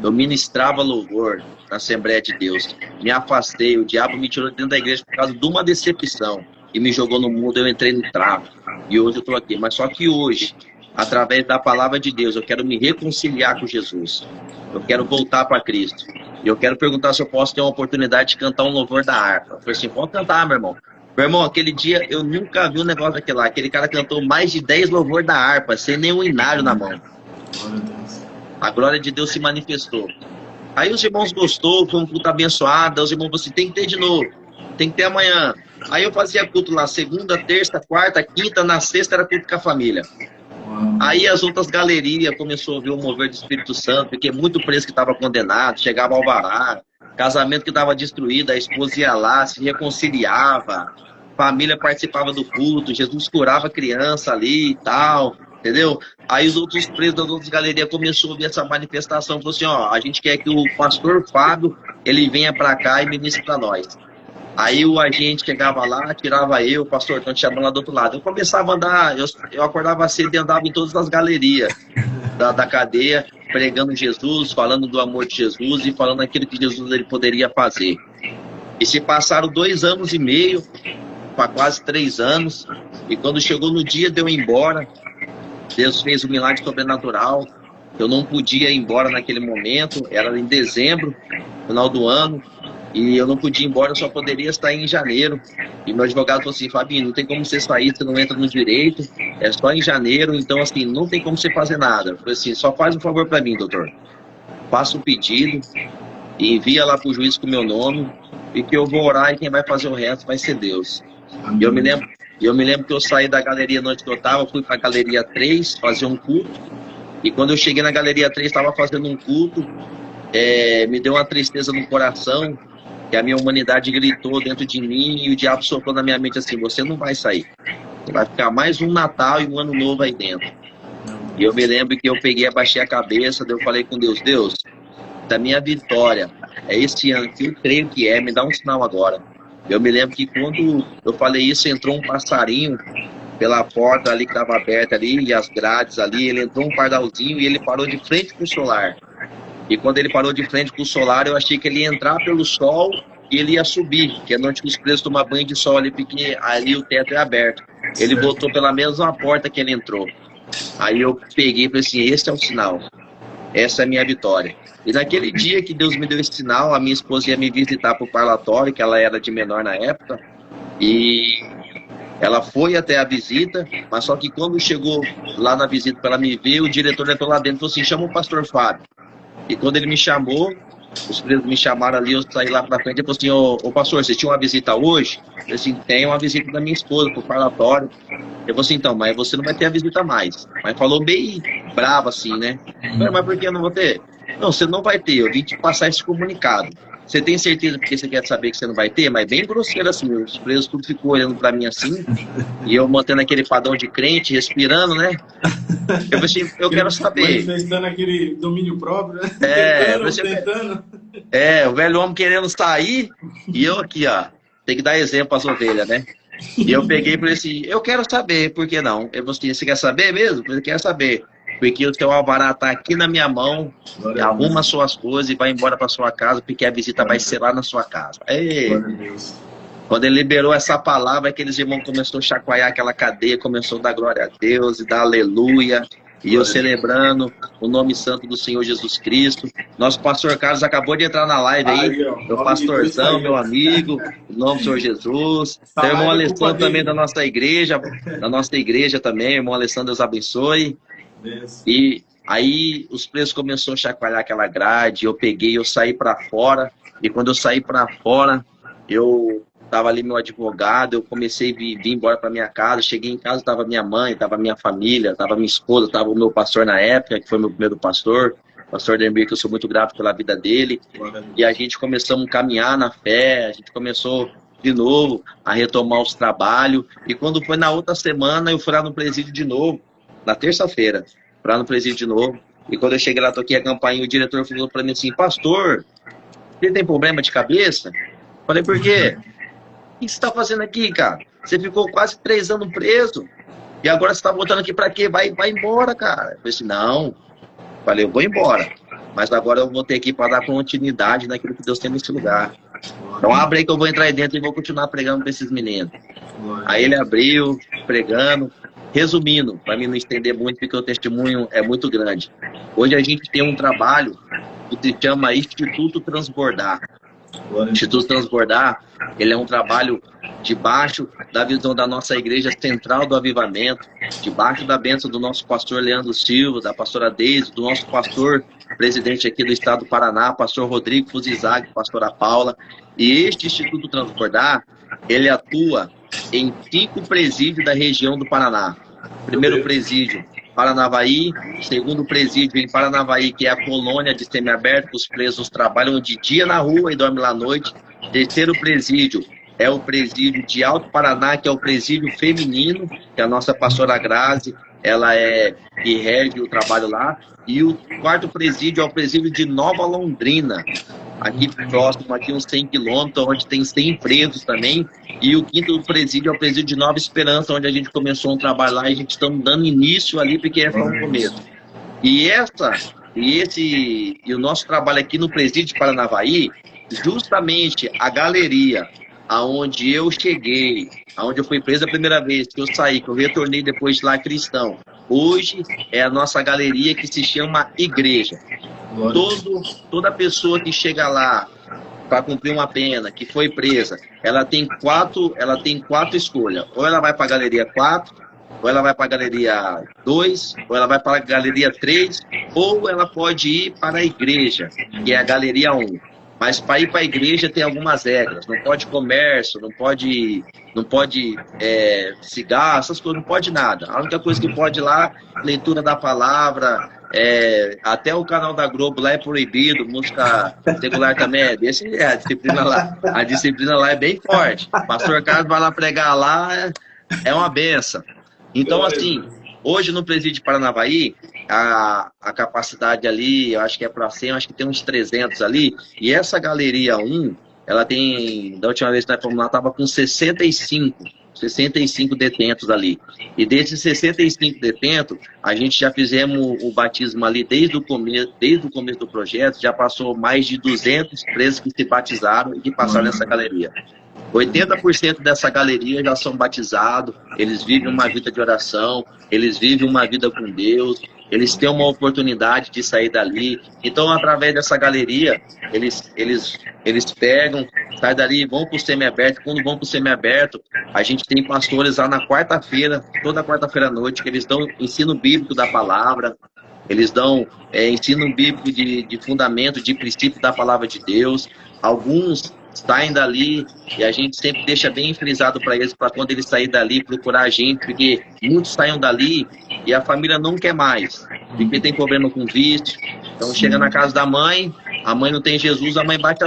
[SPEAKER 2] Eu ministrava louvor na Assembleia de Deus. Me afastei, o diabo me tirou dentro da igreja por causa de uma decepção. E me jogou no mundo, eu entrei no tráfico. E hoje eu estou aqui. Mas só que hoje, através da palavra de Deus, eu quero me reconciliar com Jesus. Eu quero voltar para Cristo. E eu quero perguntar se eu posso ter uma oportunidade de cantar um louvor da harpa. Eu falei assim, pode cantar, meu irmão. Meu irmão, aquele dia eu nunca vi um negócio daquele lá. Aquele cara cantou mais de 10 louvor da harpa, sem nenhum inário na mão. A glória de Deus se manifestou. Aí os irmãos gostou, foi um culto abençoado. Os irmãos falaram assim, tem que ter de novo, tem que ter amanhã. Aí eu fazia culto lá, segunda, terça, quarta, quinta, na sexta era culto com a família. Aí as outras galerias começaram a ver o mover do Espírito Santo, porque muito preso que estava condenado, chegava ao alvará, casamento que estava destruído, a esposa ia lá, se reconciliava, família participava do culto, Jesus curava criança ali e tal, entendeu? Aí os outros presos das outras galerias começaram a ver essa manifestação, falou assim, ó, a gente quer que o pastor Fábio, ele venha para cá e ministre para nós. Aí o agente chegava lá, tirava eu, pastor, estão te chamando lá do outro lado. Eu começava a andar, eu acordava cedo e andava em todas as galerias da cadeia, pregando Jesus, falando do amor de Jesus e falando aquilo que Jesus ele poderia fazer. E se passaram 2 anos e meio, para quase 3 anos, e quando chegou no dia de eu ir embora, Deus fez um milagre sobrenatural. Eu não podia ir embora naquele momento, era em dezembro, final do ano. E eu não podia ir embora, eu só poderia estar em janeiro. E meu advogado falou assim, Fabinho, não tem como você sair, você não entra no direito, é só em janeiro, então assim, não tem como você fazer nada. Eu falei assim, só faz um favor para mim, doutor. Faça o pedido e envia lá para o juiz com o meu nome, e que eu vou orar e quem vai fazer o resto vai ser Deus. E eu me lembro que eu saí da galeria onde eu estava, fui para a galeria 3 fazer um culto, e quando eu cheguei na galeria 3, estava fazendo um culto, me deu uma tristeza no coração, que a minha humanidade gritou dentro de mim e o diabo soprou na minha mente assim, você não vai sair. Você vai ficar mais um Natal e um Ano Novo aí dentro. E eu me lembro que eu peguei, abaixei a cabeça, eu falei com Deus, Deus, da minha vitória, é esse ano que eu creio que me dá um sinal agora. Eu me lembro que quando eu falei isso, entrou um passarinho pela porta ali que estava aberta ali, e as grades ali, ele entrou um pardalzinho e ele parou de frente pro solar. E quando ele parou de frente com o solar, eu achei que ele ia entrar pelo sol e ele ia subir, que é onde os presos tomam banho de sol ali, porque ali o teto é aberto. Ele voltou pela mesma porta que ele entrou. Aí eu peguei e falei assim, esse é o sinal. Essa é a minha vitória. E naquele dia que Deus me deu esse sinal, a minha esposa ia me visitar para o parlatório, que ela era de menor na época, e ela foi até a visita, mas só que quando chegou lá na visita para ela me ver, o diretor entrou lá dentro e falou assim, chama o pastor Fábio. E quando ele me chamou, os presos me chamaram ali, eu saí lá pra frente e falei assim, ô pastor, você tinha uma visita hoje? Eu falei assim, tem uma visita da minha esposa pro parlatório. Eu falei assim, então, mas você não vai ter a visita mais. Mas falou bem bravo assim, né? Mas por que eu não vou ter? Não, você não vai ter, eu vim te passar esse comunicado. Você tem certeza porque você quer saber que você não vai ter? Mas bem grosseiro assim, os presos tudo ficou olhando pra mim assim, e eu mantendo aquele padrão de crente, respirando, né? Eu pensei, eu quero saber.
[SPEAKER 1] Manifestando aquele domínio próprio, né?
[SPEAKER 2] Tentando. O velho homem querendo sair, e eu aqui, ó, tem que dar exemplo às ovelhas, né? E eu peguei e falei assim, eu quero saber, por que não? Eu falei assim, você quer saber mesmo? Eu quero saber. Porque o seu alvará está aqui na minha mão, arruma as suas coisas e vai embora para sua casa, porque a visita vai ser lá na sua casa. Quando ele liberou essa palavra, aqueles irmãos começaram a chacoalhar aquela cadeia, começou a dar glória a Deus e dar aleluia. E eu celebrando o nome santo do Senhor Jesus Cristo. Nosso pastor Carlos acabou de entrar na live aí. Meu pastorzão, meu amigo, em nome do Senhor Jesus. Tem o irmão Alessandro também da nossa igreja também. Irmão Alessandro, Deus abençoe. E aí os presos começaram a chacoalhar aquela grade, eu saí para fora, e quando eu saí para fora, eu tava ali meu advogado, eu comecei a vir embora para minha casa, cheguei em casa, tava minha mãe, tava minha família, tava minha esposa, tava o meu pastor na época, que foi meu primeiro pastor, pastor Demir, que eu sou muito grato pela vida dele, e a gente começamos a caminhar na fé, a gente começou de novo a retomar os trabalhos, e quando foi na outra semana, eu fui lá no presídio de novo, na terça-feira, lá no presídio de novo. E quando eu cheguei lá, toquei a campainha, o diretor falou para mim assim, pastor, você tem problema de cabeça? Falei, por quê? que você está fazendo aqui, cara? Você ficou quase 3 anos preso. E agora você está voltando aqui para quê? Vai embora, cara. Eu falei assim, não. Falei, eu vou embora. Mas agora eu vou ter aqui para dar continuidade naquilo que Deus tem nesse lugar. Então abre aí que eu vou entrar aí dentro e vou continuar pregando para esses meninos. Aí ele abriu, pregando. Resumindo, para mim não estender muito, porque o testemunho é muito grande. Hoje a gente tem um trabalho que se chama Instituto Transbordar. O Instituto Transbordar, ele é um trabalho debaixo da visão da nossa Igreja Central do Avivamento, debaixo da bênção do nosso pastor Leandro Silva, da pastora Deise, do nosso pastor, presidente aqui do estado do Paraná, pastor Rodrigo Fuzizag, pastora Paula. E este Instituto Transbordar, ele atua em 5 presídios da região do Paraná. Primeiro presídio, Paranavaí. Segundo presídio em Paranavaí, que é a colônia de semiaberto, que os presos trabalham de dia na rua e dormem lá à noite. Terceiro presídio é o presídio de Alto Paraná, que é o presídio feminino, que a nossa pastora Grazi, ela que rege o trabalho lá. E o quarto presídio é o presídio de Nova Londrina, aqui próximo, aqui uns 100 quilômetros, onde tem 100 presos também. E o quinto presídio é o presídio de Nova Esperança, onde a gente começou um trabalho lá e a gente está dando início ali, porque é só um começo. E o nosso trabalho aqui no presídio de Paranavaí, justamente a galeria aonde eu cheguei, aonde eu fui preso a primeira vez, que eu saí, que eu retornei depois de lá cristão. Hoje é a nossa galeria que se chama Igreja. Toda pessoa que chega lá para cumprir uma pena, que foi presa, ela tem quatro escolhas. Ou ela vai para a galeria 4, ou ela vai para a galeria 2, ou ela vai para a galeria 3, ou ela pode ir para a igreja, que é a galeria 1. Mas para ir para a igreja tem algumas regras. Não pode comércio, não pode cigarro, essas coisas, não pode nada. A única coisa que pode lá, leitura da palavra, até o canal da Globo lá é proibido, música secular também a disciplina lá é bem forte. Pastor Carlos vai lá pregar lá, é uma benção. Então, assim, hoje no presídio de Paranavaí, a capacidade ali, eu acho que é para 100, eu acho que tem uns 300 ali, e essa galeria 1, ela tem, da última vez que nós fomos lá, estava com 65 detentos ali. E desses 65 detentos, a gente já fizemos o batismo ali desde o começo do projeto, já passou mais de 200 presos que se batizaram e que passaram nessa galeria. 80% dessa galeria já são batizados, eles vivem uma vida de oração, eles vivem uma vida com Deus, eles têm uma oportunidade de sair dali. Então, através dessa galeria, eles pegam, saem dali e vão para o semiaberto. Quando vão para o semiaberto, a gente tem pastores lá na quarta-feira, toda quarta-feira à noite, que eles dão ensino bíblico da palavra, eles dão ensino bíblico de fundamento, de princípio da palavra de Deus. Alguns saem dali e a gente sempre deixa bem frisado para eles, para quando eles saírem dali, procurar a gente, porque muitos saem dali e a família não quer mais, porque tem problema com vício. Então chega na casa da mãe, a mãe não tem Jesus, a mãe bate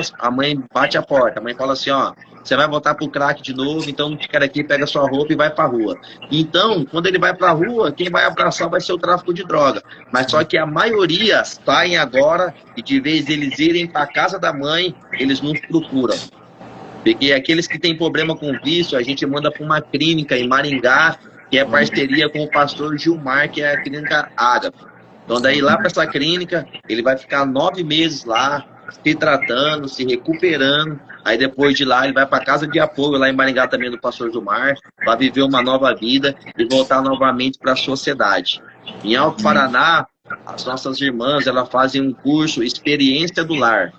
[SPEAKER 2] a porta, a mãe fala assim, ó, você vai voltar pro crack de novo, então não te quero aqui, pega sua roupa e vai pra rua. Então, quando ele vai pra rua, quem vai abraçar vai ser o tráfico de droga. Mas só que a maioria saem agora e de vez eles irem pra casa da mãe, eles nos procuram. Porque aqueles que têm problema com vício, a gente manda para uma clínica em Maringá, que é parceria com o pastor Gilmar, que é a clínica Ágape. Então daí lá para essa clínica, ele vai ficar 9 meses lá, se tratando, se recuperando. Aí depois de lá ele vai para a casa de apoio lá em Maringá também do pastor Gilmar, para viver uma nova vida e voltar novamente para a sociedade. Em Alto Paraná, as nossas irmãs, elas fazem um curso Experiência do Lar.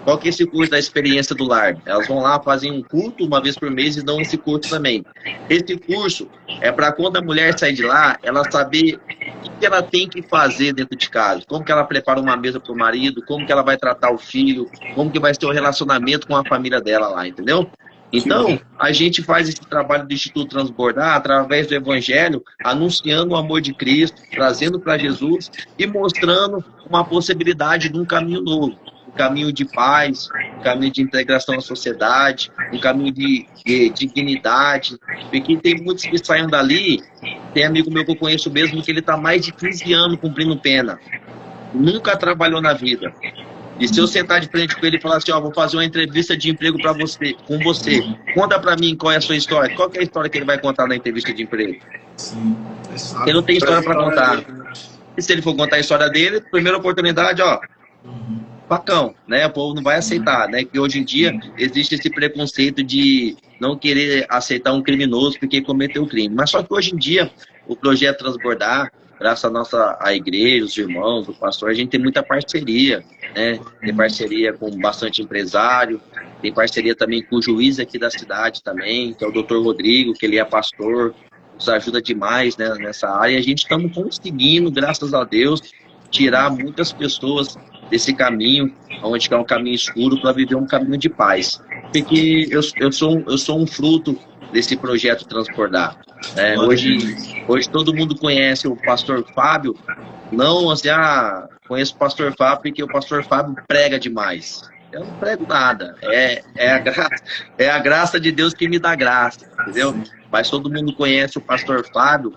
[SPEAKER 2] Qual que é esse curso da Experiência do Lar? Elas vão lá, fazem um culto uma vez por mês e dão esse curso também. Esse curso é para quando a mulher sair de lá, ela saber o que ela tem que fazer dentro de casa. Como que ela prepara uma mesa para o marido, como que ela vai tratar o filho, como que vai ser o relacionamento com a família dela lá, entendeu? Então, a gente faz esse trabalho do Instituto Transbordar através do Evangelho, anunciando o amor de Cristo, trazendo para Jesus e mostrando uma possibilidade de um caminho novo. Um caminho de paz, um caminho de integração à sociedade, um caminho de dignidade. Porque tem muitos que saem dali, tem amigo meu que eu conheço mesmo, que ele está mais de 15 anos cumprindo pena. Nunca trabalhou na vida. E se eu sentar de frente com ele e falar assim, ó, vou fazer uma entrevista de emprego para você, com você, conta para mim qual é a sua história. Qual que é a história que ele vai contar na entrevista de emprego?
[SPEAKER 1] Sim,
[SPEAKER 2] Ele não tem história para contar. E se ele for contar a história dele, primeira oportunidade, ó, facão, né? O povo não vai aceitar, né? Que hoje em dia existe esse preconceito de não querer aceitar um criminoso porque cometeu um crime. Mas só que hoje em dia, o projeto Transbordar, graças à igreja, os irmãos, o pastor, a gente tem muita parceria, né? Tem parceria com bastante empresário, tem parceria também com o juiz aqui da cidade também, que é o doutor Rodrigo, que ele é pastor, nos ajuda demais, né, nessa área. E a gente estamos conseguindo, graças a Deus, tirar muitas pessoas desse caminho, onde é um caminho escuro, para viver um caminho de paz. Porque eu sou um fruto desse projeto Transbordar. Hoje todo mundo conhece o pastor Fábio, não assim, conheço o pastor Fábio porque o pastor Fábio prega demais. Eu não prego nada, é a graça de Deus que me dá graça, entendeu? Mas todo mundo conhece o pastor Fábio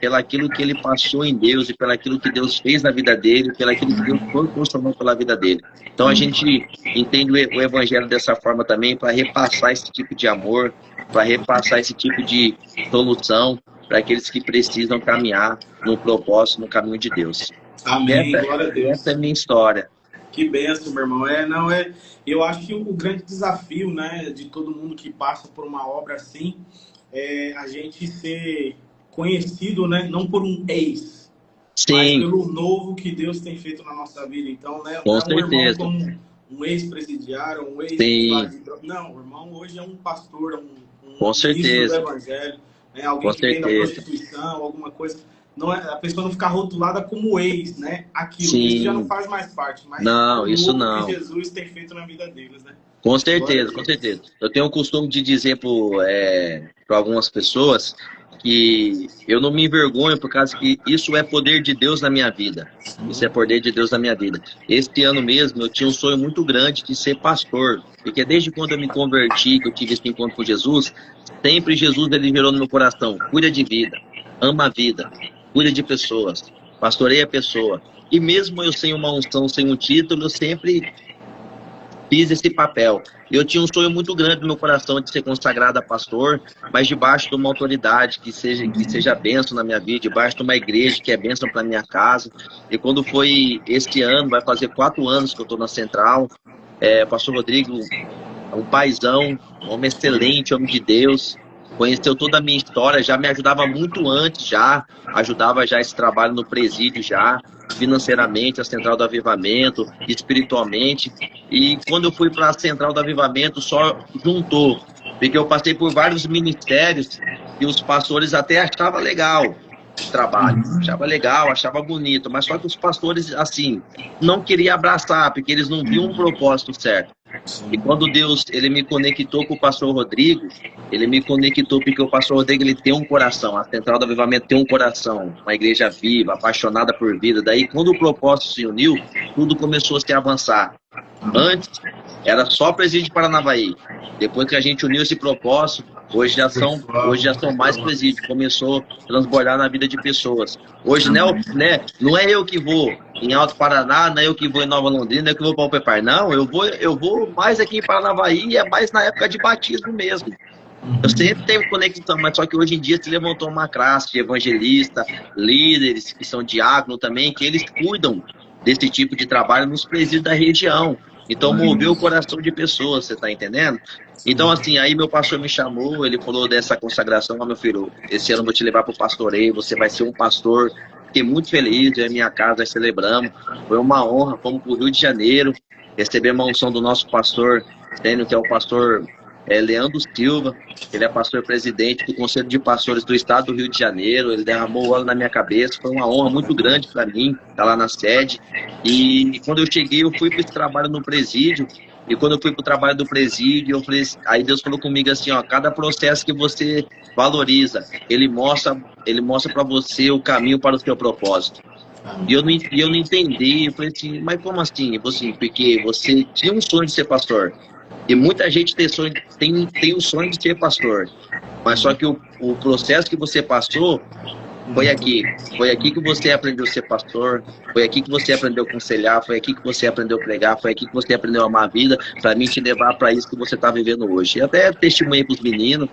[SPEAKER 2] pelaquilo que ele passou em Deus e pelaquilo que Deus fez na vida dele, pelaquilo que Deus transformou pela vida dele. Então a gente entende o evangelho dessa forma também, para repassar esse tipo de amor, para repassar esse tipo de solução para aqueles que precisam caminhar no propósito, no caminho de Deus.
[SPEAKER 1] Amém, glória a Deus.
[SPEAKER 2] Essa é a minha história.
[SPEAKER 1] Que benção, meu irmão. Eu acho que o grande desafio, né, de todo mundo que passa por uma obra assim, é a gente ser conhecido, né, não por um ex, mas pelo novo que Deus tem feito na nossa vida. Então, né,
[SPEAKER 2] com
[SPEAKER 1] não é
[SPEAKER 2] certeza.
[SPEAKER 1] Um irmão como um ex-presidiário, um ex... Não, o irmão hoje é um pastor, um
[SPEAKER 2] com certeza.
[SPEAKER 1] do evangelho, né, alguém que vem da prostituição, alguma coisa... Não é, a pessoa não ficar rotulada como ex, né? Aquilo, isso já não faz mais parte. Mas
[SPEAKER 2] não, isso não.
[SPEAKER 1] Que Jesus tem feito na vida deles, né?
[SPEAKER 2] Com certeza, com certeza. Eu tenho o costume de dizer para algumas pessoas que eu não me envergonho por causa que isso é poder de Deus na minha vida. Isso é poder de Deus na minha vida. Este ano mesmo eu tinha um sonho muito grande de ser pastor, porque desde quando eu me converti, que eu tive esse encontro com Jesus, sempre Jesus ele gerou no meu coração: cuida de vida, ama a vida, cuida de pessoas, pastoreia a pessoa. E mesmo eu sem uma unção, sem um título, eu sempre fiz esse papel. Eu tinha um sonho muito grande no meu coração de ser consagrado a pastor, mas debaixo de uma autoridade que seja bênção na minha vida, debaixo de uma igreja que é bênção para minha casa. E quando foi este ano, vai fazer 4 anos que eu estou na Central, o pastor Rodrigo, um paizão, um homem excelente, homem de Deus, conheceu toda a minha história, já me ajudava muito antes, ajudava esse trabalho no presídio financeiramente, a Central do Avivamento, espiritualmente. E quando eu fui para a Central do Avivamento, só juntou, porque eu passei por vários ministérios e os pastores até achavam legal o trabalho, achava legal, achava bonito, mas só que os pastores, assim, não queriam abraçar, porque eles não viam um propósito certo. E quando Deus, ele me conectou com o pastor Rodrigo, ele me conectou porque o pastor Rodrigo, ele tem um coração, a Central do Avivamento tem um coração, uma igreja viva, apaixonada por vida. Daí, quando o propósito se uniu, tudo começou a se avançar. Antes, era só presídio de Paranavaí. Depois que a gente uniu esse propósito, hoje já são mais presídios. Começou a transbordar na vida de pessoas. Hoje, né, não é eu que vou em Alto Paraná, não é eu que vou em Nova Londrina, não é eu que vou para o Pepar. Não, eu vou mais aqui em Paranavaí, e é mais na época de batismo mesmo. Eu sempre tenho conexão, mas só que hoje em dia se levantou uma classe de evangelista, líderes que são diáconos também, que eles cuidam desse tipo de trabalho nos presídios da região. Então moveu o coração de pessoas, você está entendendo? Então assim, aí meu pastor me chamou, ele falou dessa consagração: meu filho, esse ano eu vou te levar para o pastoreio, você vai ser um pastor. Fiquei muito feliz, eu e minha casa nós celebramos, foi uma honra. Fomos para o Rio de Janeiro, recebemos a unção do nosso pastor, que é o pastor Leandro Silva. Ele é pastor presidente do Conselho de Pastores do Estado do Rio de Janeiro. Ele derramou o óleo na minha cabeça, foi uma honra muito grande para mim estar lá na sede. E quando eu cheguei, eu fui para esse trabalho no presídio. E quando eu fui para o trabalho do presídio, eu falei, aí Deus falou comigo assim, ó: cada processo que você valoriza, ele mostra para você o caminho para o seu propósito. E eu não entendi, eu falei assim, mas como assim? Porque você tinha um sonho de ser pastor. E muita gente tem o sonho de ser pastor. Mas só que o processo que você passou Foi aqui que você aprendeu a ser pastor, foi aqui que você aprendeu a aconselhar, foi aqui que você aprendeu a pregar, foi aqui que você aprendeu a amar a vida, para mim te levar para isso que você está vivendo hoje. E até testemunhei para os meninos,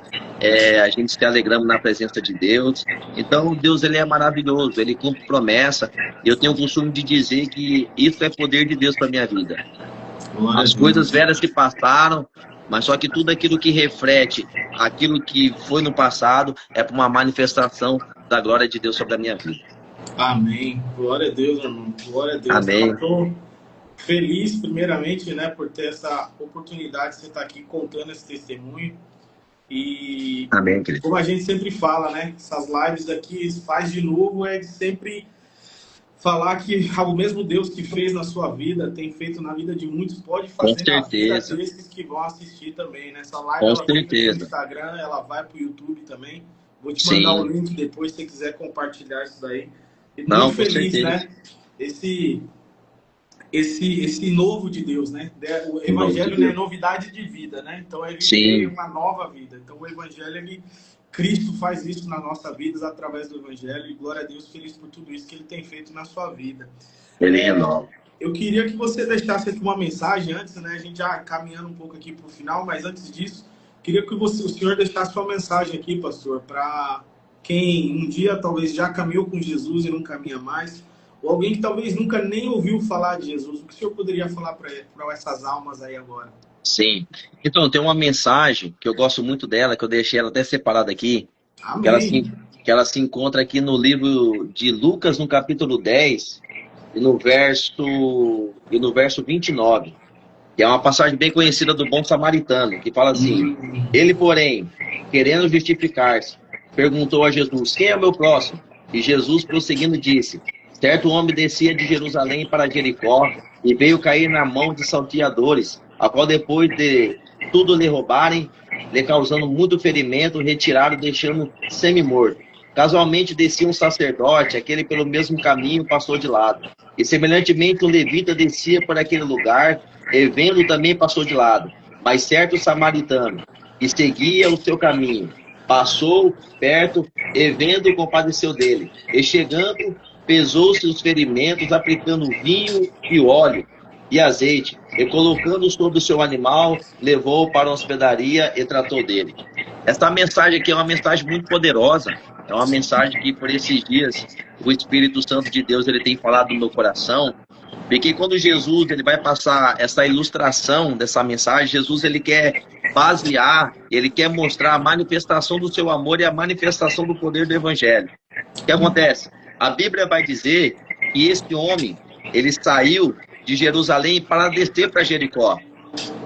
[SPEAKER 2] a gente se alegramos na presença de Deus. Então, Deus, ele é maravilhoso, ele cumpre promessa. Eu tenho o costume de dizer que isso é poder de Deus para minha vida. As coisas velhas que passaram, mas só que tudo aquilo que reflete aquilo que foi no passado é para uma manifestação da glória de Deus sobre a minha vida.
[SPEAKER 1] Amém. Glória a Deus, irmão. Glória a Deus.
[SPEAKER 2] Amém.
[SPEAKER 1] Estou feliz, primeiramente, né, por ter essa oportunidade de você estar aqui contando esse testemunho. E
[SPEAKER 2] amém, querido.
[SPEAKER 1] Como a gente sempre fala, né, essas lives aqui, faz de novo, é de sempre falar que o mesmo Deus que fez na sua vida, tem feito na vida de muitos, pode fazer na vida desses que vão assistir também, né? Essa live, ela fica no Instagram, ela vai para o YouTube também. Vou te mandar o link depois, se você quiser compartilhar isso daí. E
[SPEAKER 2] não,
[SPEAKER 1] muito feliz, né? Esse novo de Deus, né? O Evangelho, né, é novidade de vida, né? Então é viver uma nova vida. Então o Evangelho, Cristo faz isso nas nossas vidas através do Evangelho. E glória a Deus, feliz por tudo isso que Ele tem feito na sua vida.
[SPEAKER 2] Ele é novo.
[SPEAKER 1] Eu queria que você deixasse aqui uma mensagem antes, né? A gente já caminhando um pouco aqui para o final, mas antes disso, queria que o senhor deixasse uma mensagem aqui, pastor, para quem um dia talvez já caminhou com Jesus e não caminha mais, ou alguém que talvez nunca nem ouviu falar de Jesus. O que o senhor poderia falar para essas almas aí agora?
[SPEAKER 2] Sim. Então, tem uma mensagem que eu gosto muito dela, que eu deixei ela até separada aqui, que ela se encontra aqui no livro de Lucas, no capítulo 10, e no verso 29. Que é uma passagem bem conhecida do bom samaritano, que fala assim: ele, porém, querendo justificar-se, perguntou a Jesus: quem é o meu próximo? E Jesus, prosseguindo, disse: certo homem descia de Jerusalém para Jericó e veio cair na mão de salteadores, a qual, depois de tudo lhe roubarem, lhe causando muito ferimento, retiraram, deixando semi-morto. Casualmente descia um sacerdote, aquele pelo mesmo caminho passou de lado. E semelhantemente um levita descia por aquele lugar, e vendo também passou de lado. Mas certo samaritano, que seguia o seu caminho, passou perto e vendo, compadeceu dele. E chegando, pesou-se os ferimentos, aplicando vinho e óleo e azeite, e colocando sobre o seu animal, levou-o para a hospedaria e tratou dele. Essa mensagem aqui é uma mensagem muito poderosa. É uma mensagem que, por esses dias, o Espírito Santo de Deus ele tem falado no meu coração. Porque quando Jesus ele vai passar essa ilustração dessa mensagem, Jesus ele quer basear, ele quer mostrar a manifestação do seu amor e a manifestação do poder do Evangelho. O que acontece? A Bíblia vai dizer que esse homem, ele saiu de Jerusalém para descer para Jericó.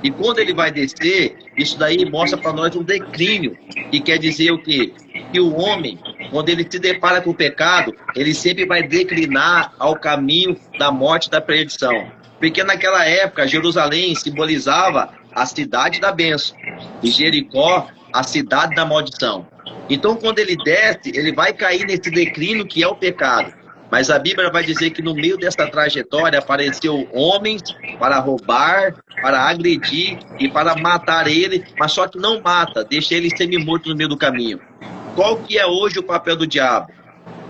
[SPEAKER 2] E quando ele vai descer, isso daí mostra para nós um declínio, que quer dizer o quê? Que o homem, quando ele se depara com o pecado, ele sempre vai declinar ao caminho da morte e da perdição. Porque naquela época, Jerusalém simbolizava a cidade da bênção, e Jericó, a cidade da maldição. Então, quando ele desce, ele vai cair nesse declínio que é o pecado. Mas a Bíblia vai dizer que no meio dessa trajetória apareceu homens para roubar, para agredir e para matar ele, mas só que não mata, deixa ele semi-morto no meio do caminho. Qual que é hoje o papel do diabo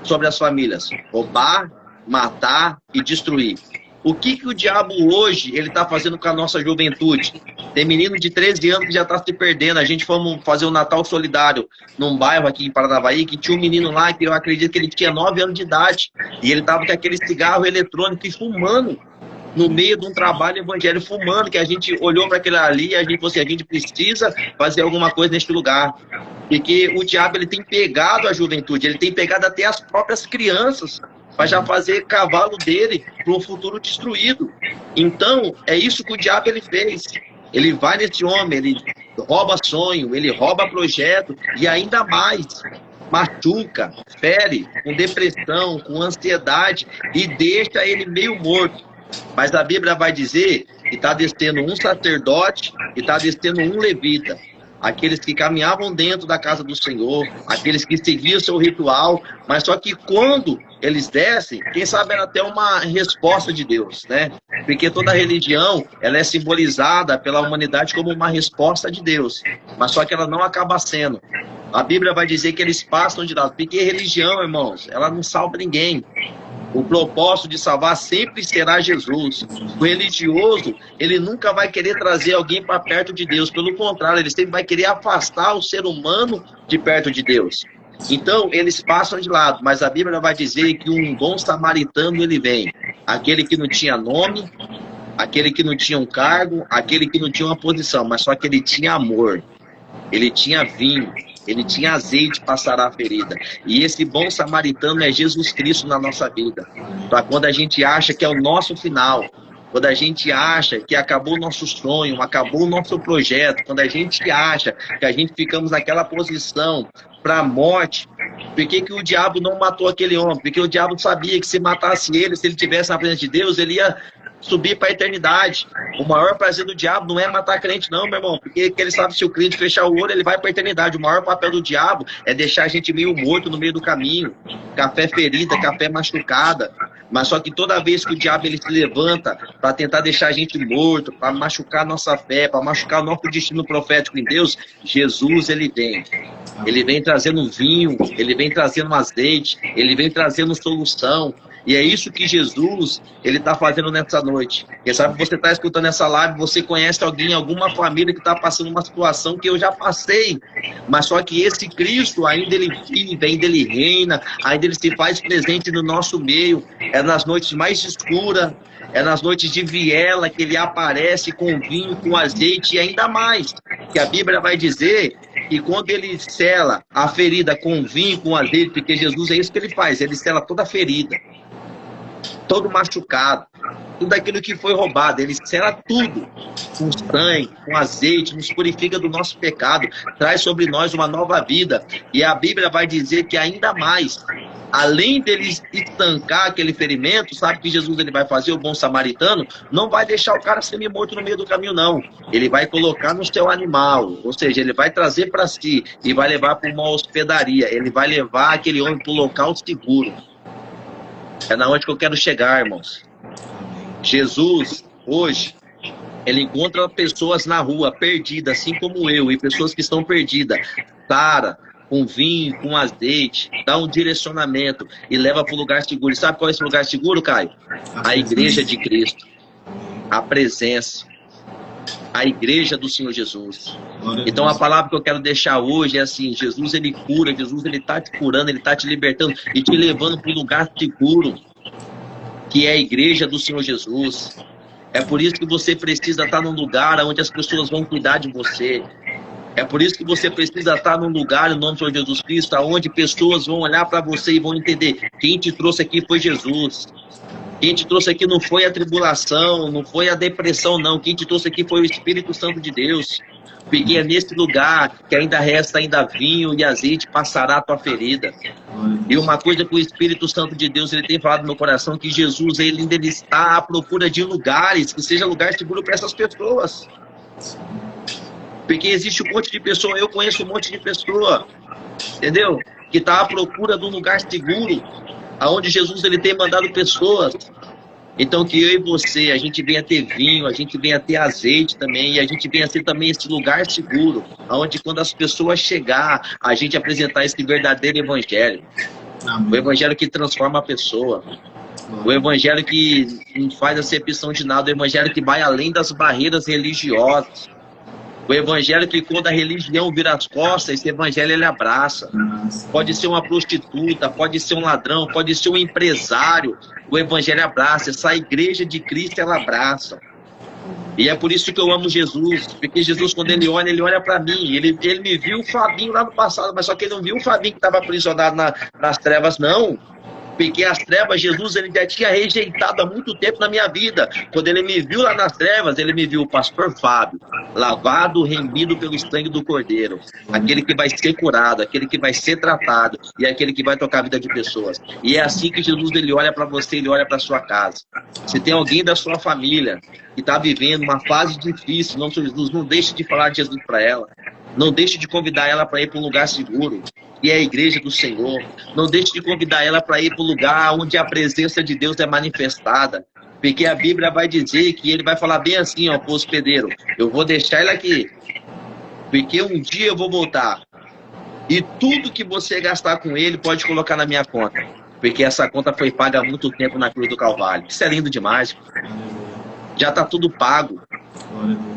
[SPEAKER 2] sobre as famílias? Roubar, matar e destruir. O que o diabo hoje ele está fazendo com a nossa juventude? Tem menino de 13 anos que já está se perdendo. A gente fomos fazer o Natal Solidário num bairro aqui em Paranavaí, que tinha um menino lá que eu acredito que ele tinha 9 anos de idade. E ele estava com aquele cigarro eletrônico e fumando no meio de um trabalho evangélico, fumando, que a gente olhou para aquele ali e a gente falou assim: a gente precisa fazer alguma coisa neste lugar. Porque o diabo ele tem pegado a juventude, ele tem pegado até as próprias crianças, para já fazer cavalo dele para um futuro destruído. Então, é isso que o diabo ele fez. Ele vai nesse homem, ele rouba sonho, ele rouba projeto e ainda mais machuca, fere, com depressão, com ansiedade e deixa ele meio morto. Mas a Bíblia vai dizer que está descendo um sacerdote e está descendo um levita. Aqueles que caminhavam dentro da casa do Senhor, aqueles que seguiam o seu ritual, mas só que quando eles descem, quem sabe era até uma resposta de Deus, né? Porque toda religião, ela é simbolizada pela humanidade como uma resposta de Deus, mas só que ela não acaba sendo. A Bíblia vai dizer que eles passam de lado. Porque religião, irmãos, ela não salva ninguém. O propósito de salvar sempre será Jesus. O religioso, ele nunca vai querer trazer alguém para perto de Deus. Pelo contrário, ele sempre vai querer afastar o ser humano de perto de Deus. Então, eles passam de lado. Mas a Bíblia vai dizer que um bom samaritano, ele vem. Aquele que não tinha nome, aquele que não tinha um cargo, aquele que não tinha uma posição, mas só que ele tinha amor. Ele tinha vinho. Ele tinha azeite para sarar a ferida. E esse bom samaritano é Jesus Cristo na nossa vida. Para quando a gente acha que é o nosso final, quando a gente acha que acabou o nosso sonho, acabou o nosso projeto, quando a gente acha que a gente ficamos naquela posição para a morte, por que o diabo não matou aquele homem? Porque o diabo sabia que se matasse ele, se ele estivesse na presença de Deus, ele ia subir para a eternidade. O maior prazer do diabo não é matar crente não, meu irmão, porque ele sabe que se o crente fechar o olho, ele vai para a eternidade. O maior papel do diabo é deixar a gente meio morto no meio do caminho, café ferida, café machucada. Mas só que toda vez que o diabo ele se levanta para tentar deixar a gente morto, para machucar a nossa fé, para machucar o nosso destino profético em Deus, Jesus ele vem. Ele vem trazendo vinho, ele vem trazendo azeite, ele vem trazendo solução. E é isso que Jesus ele está fazendo nessa noite. Quem sabe você está escutando essa live, você conhece alguém, alguma família que está passando uma situação que eu já passei. Mas só que esse Cristo ainda ele vive, ainda ele reina, ainda ele se faz presente no nosso meio. É nas noites mais escuras, é nas noites de viela que ele aparece com vinho, com azeite e ainda mais. Que a Bíblia vai dizer que quando ele sela a ferida com vinho, com azeite, porque Jesus é isso que ele faz, ele sela toda a ferida. Todo machucado, tudo aquilo que foi roubado, ele sela tudo, com sangue, com azeite, nos purifica do nosso pecado, traz sobre nós uma nova vida. E a Bíblia vai dizer que ainda mais, além dele estancar aquele ferimento, sabe que Jesus ele vai fazer, o bom samaritano, não vai deixar o cara semi-morto no meio do caminho não, ele vai colocar no seu animal, ou seja, ele vai trazer para si e vai levar para uma hospedaria, ele vai levar aquele homem para um local seguro. É na onde que eu quero chegar, irmãos. Jesus, hoje, ele encontra pessoas na rua, perdidas, assim como eu, e pessoas que estão perdidas. Sara, com vinho, com azeite, dá um direcionamento e leva para o lugar seguro. E sabe qual é esse lugar seguro, Caio? A igreja de Cristo. A presença. A igreja do Senhor Jesus. Então a palavra que eu quero deixar hoje é assim: Jesus ele cura, Jesus ele está te curando, ele está te libertando e te levando para um lugar seguro, que é a igreja do Senhor Jesus. É por isso que você precisa estar num lugar onde as pessoas vão cuidar de você. É por isso que você precisa estar num lugar, no nome do Senhor Jesus Cristo, onde pessoas vão olhar para você e vão entender: quem te trouxe aqui foi Jesus. Quem te trouxe aqui não foi a tribulação, não foi a depressão, não. Quem te trouxe aqui foi o Espírito Santo de Deus. Porque é nesse lugar que ainda resta ainda vinho e azeite, passará a tua ferida. E uma coisa que o Espírito Santo de Deus ele tem falado no meu coração, que Jesus ele ainda está à procura de lugares, que seja lugar seguro para essas pessoas. Porque existe um monte de pessoa, eu conheço um monte de pessoa, entendeu? Que está à procura de um lugar seguro, aonde Jesus ele tem mandado pessoas. Então que eu e você, a gente venha ter vinho, a gente venha ter azeite também, e a gente venha ter também esse lugar seguro, aonde quando as pessoas chegar, a gente apresentar esse verdadeiro evangelho. O evangelho que transforma a pessoa. O evangelho que não faz acepção de nada, o evangelho que vai além das barreiras religiosas. O evangelho que quando a religião vira as costas, esse evangelho ele abraça. Pode ser uma prostituta, pode ser um ladrão, pode ser um empresário. O evangelho abraça. Essa igreja de Cristo, ela abraça. E é por isso que eu amo Jesus. Porque Jesus, quando ele olha para mim. Ele me viu o Fabinho lá no passado, mas só que ele não viu o Fabinho que estava aprisionado nas trevas, não. Porque as trevas, Jesus ele já tinha rejeitado há muito tempo na minha vida. Quando ele me viu lá nas trevas, ele me viu o pastor Fábio, lavado, remido pelo sangue do Cordeiro. Aquele que vai ser curado, aquele que vai ser tratado e aquele que vai tocar a vida de pessoas. E é assim que Jesus ele olha para você, ele olha para sua casa. Se tem alguém da sua família que está vivendo uma fase difícil, não, Jesus, não deixe de falar de Jesus para ela. Não deixe de convidar ela para ir para um lugar seguro, que é a igreja do Senhor. Não deixe de convidar ela para ir para um lugar onde a presença de Deus é manifestada. Porque a Bíblia vai dizer que ele vai falar bem assim, ó, para o hospedeiro: eu vou deixar ele aqui, porque um dia eu vou voltar. E tudo que você gastar com ele, pode colocar na minha conta. Porque essa conta foi paga há muito tempo na cruz do Calvário. Isso é lindo demais. Já está tudo pago.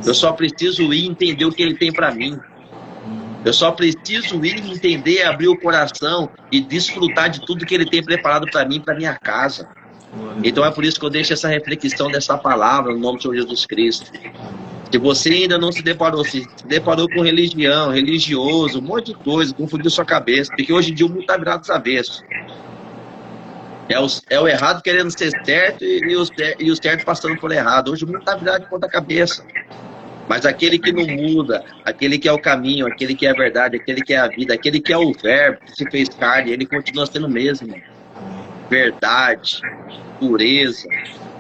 [SPEAKER 2] Eu só preciso ir entender o que ele tem para mim. Eu só preciso ir entender, abrir o coração e desfrutar de tudo que ele tem preparado para mim, para minha casa. Então é por isso que eu deixo essa reflexão dessa palavra no nome do Senhor Jesus Cristo. Se você ainda não se deparou com religião, religioso, um monte de coisa, confundiu sua cabeça, porque hoje em dia o mundo está virado dos avessos. É o errado querendo ser certo e o certo passando por errado. Hoje o mundo está virado de ponta cabeça. Mas aquele que não muda, aquele que é o caminho, aquele que é a verdade, aquele que é a vida, aquele que é o verbo que se fez carne, ele continua sendo o mesmo. Verdade, pureza,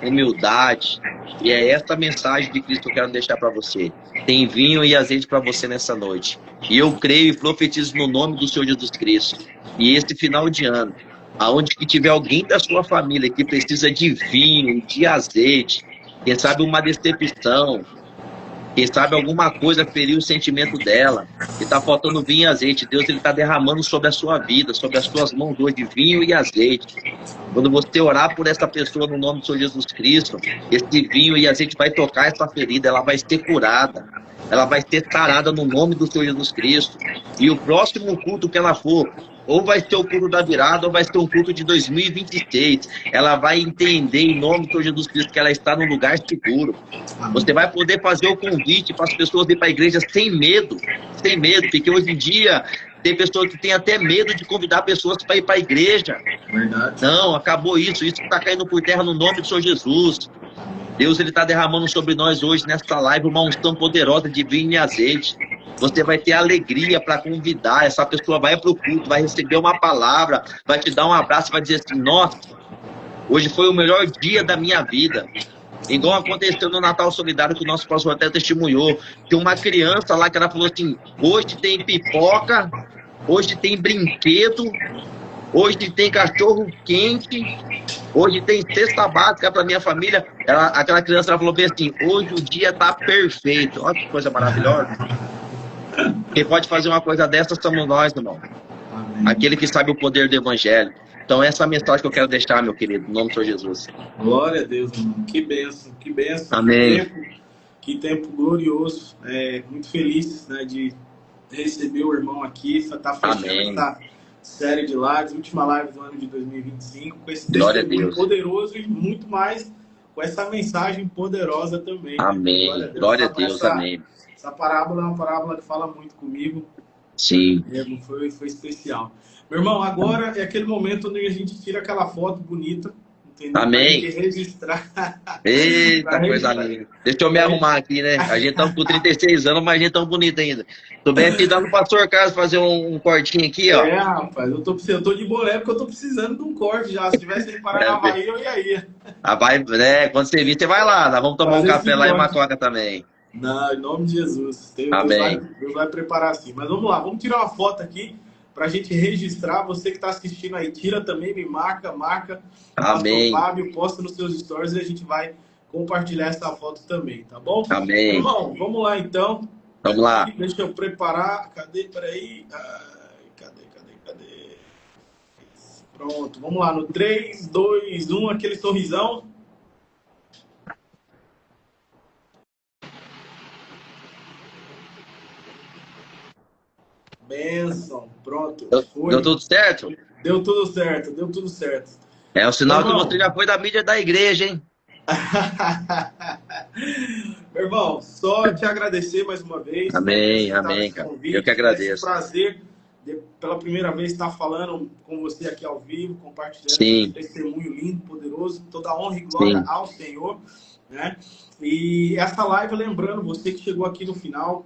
[SPEAKER 2] humildade. E é essa mensagem de Cristo que eu quero deixar para você. Tem vinho e azeite para você nessa noite. E eu creio e profetizo no nome do Senhor Jesus Cristo. E esse final de ano, aonde que tiver alguém da sua família que precisa de vinho, de azeite, quem sabe uma decepção, quem sabe alguma coisa feriu o sentimento dela, e está faltando vinho e azeite. Deus está derramando sobre a sua vida, sobre as suas mãos hoje, vinho e azeite. Quando você orar por essa pessoa no nome do Senhor Jesus Cristo, esse vinho e azeite vai tocar essa ferida, ela vai ser curada, ela vai ser sarada no nome do Senhor Jesus Cristo. E o próximo culto que ela for, ou vai ser o culto da virada, ou vai ser um culto de 2026. Ela vai entender em nome do Senhor Jesus Cristo que ela está num lugar seguro. Você vai poder fazer o convite para as pessoas ir para a igreja sem medo, porque hoje em dia tem pessoas que têm até medo de convidar pessoas para ir para a igreja.
[SPEAKER 1] Verdade.
[SPEAKER 2] Não, acabou isso está caindo por terra no nome do Senhor Jesus. Deus está derramando sobre nós hoje nesta live uma unção poderosa de vinho e azeite. Você vai ter alegria para convidar, essa pessoa vai para o culto, vai receber uma palavra, vai te dar um abraço, vai dizer assim, nossa, hoje foi o melhor dia da minha vida. Igual aconteceu no Natal Solidário, que o nosso pastor até testemunhou. Tem uma criança lá que ela falou assim, hoje tem pipoca, hoje tem brinquedo, hoje tem cachorro quente, hoje tem cesta básica para minha família. Aquela criança ela falou bem assim, hoje o dia está perfeito. Olha que coisa maravilhosa. Quem pode fazer uma coisa dessa somos nós, irmão. Amém. Aquele que sabe o poder do evangelho. Então essa é a mensagem que eu quero deixar, meu querido, no nome do Senhor Jesus.
[SPEAKER 1] Glória a Deus, irmão. Que bênção, que bênção.
[SPEAKER 2] Amém.
[SPEAKER 1] Que tempo glorioso. Muito feliz, né, de receber o irmão aqui. Está fechando essa série de lives, última live do ano de 2025, com esse testemunho poderoso e muito mais com essa mensagem poderosa também.
[SPEAKER 2] Amém. Glória a Deus. Amém.
[SPEAKER 1] Essa parábola é uma parábola que fala muito comigo.
[SPEAKER 2] Sim.
[SPEAKER 1] Foi especial. Meu irmão, agora é aquele momento onde a gente tira aquela foto bonita, entendeu?
[SPEAKER 2] Amém.
[SPEAKER 1] Pra registrar.
[SPEAKER 2] Eita, coisa linda. Deixa eu me arrumar aqui, né? A gente tá com 36 anos, mas a gente tá bonito ainda. Tô bem aqui dando pro pastor Carlos fazer um cortinho aqui, ó.
[SPEAKER 1] Rapaz, eu tô de boné porque eu tô precisando de um corte já. Se tivesse ele parar na Bahia, eu ia ir.
[SPEAKER 2] Quando você vir, você vai lá. Nós vamos tomar um café lá em Macoca também.
[SPEAKER 1] Não, em nome de Jesus.
[SPEAKER 2] Amém.
[SPEAKER 1] Deus vai preparar assim. Mas vamos lá, vamos tirar uma foto aqui pra gente registrar. Você que está assistindo aí, tira também, me marca.
[SPEAKER 2] Amém.
[SPEAKER 1] Pastor Fábio, posta nos seus stories e a gente vai compartilhar essa foto também, tá bom?
[SPEAKER 2] Amém.
[SPEAKER 1] Irmão, vamos lá então.
[SPEAKER 2] Vamos lá.
[SPEAKER 1] Deixa eu preparar. Cadê? Peraí. Cadê? Pronto, vamos lá. No 3, 2, 1, aquele sorrisão. Bênção, pronto.
[SPEAKER 2] Deu tudo certo?
[SPEAKER 1] Deu tudo certo.
[SPEAKER 2] É o sinal que você já foi da mídia da igreja, hein?
[SPEAKER 1] Meu irmão, só te agradecer mais uma vez.
[SPEAKER 2] Amém, cara. Eu que agradeço.
[SPEAKER 1] É um prazer, pela primeira vez, estar falando com você aqui ao vivo, compartilhando
[SPEAKER 2] Sim.
[SPEAKER 1] esse testemunho lindo, poderoso, toda a honra e glória Sim. ao Senhor, né? E essa live, lembrando, você que chegou aqui no final,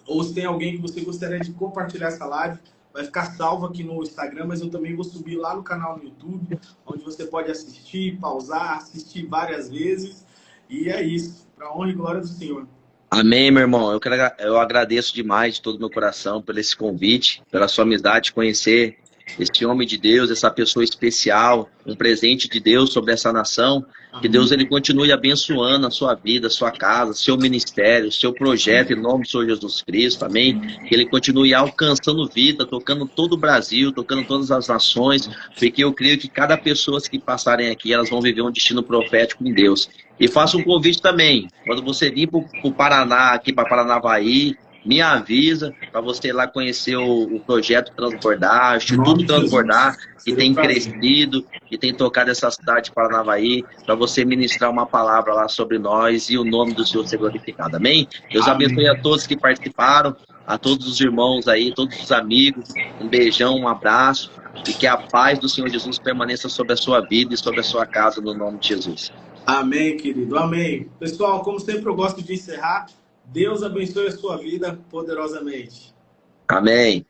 [SPEAKER 1] ou se tem alguém que você gostaria de compartilhar essa live, vai ficar salvo aqui no Instagram, mas eu também vou subir lá no canal no YouTube, onde você pode assistir, pausar, assistir várias vezes. E é isso, para a honra e glória do Senhor.
[SPEAKER 2] Amém, meu irmão. Eu agradeço demais de todo o meu coração por esse convite, pela sua amizade, conhecer esse homem de Deus, essa pessoa especial, um presente de Deus sobre essa nação. Que Deus ele continue abençoando a sua vida, a sua casa, seu ministério, seu projeto, em nome do Senhor Jesus Cristo, amém? Que ele continue alcançando vida, tocando todo o Brasil, tocando todas as nações, porque eu creio que cada pessoa que passarem aqui, elas vão viver um destino profético em Deus. E faço um convite também, quando você vir para o Paraná, aqui para Paranavaí, me avisa para você ir lá conhecer o projeto Transbordar, o Instituto Transbordar, que tem crescido, que tem tocado essa cidade de Paranavaí, para você ministrar uma palavra lá sobre nós e o nome do Senhor ser glorificado. Amém? Deus abençoe a todos que participaram, a todos os irmãos aí, todos os amigos. Um beijão, um abraço e que a paz do Senhor Jesus permaneça sobre a sua vida e sobre a sua casa, no nome de Jesus.
[SPEAKER 1] Amém, querido. Amém. Pessoal, como sempre eu gosto de encerrar. Deus abençoe a sua vida poderosamente.
[SPEAKER 2] Amém.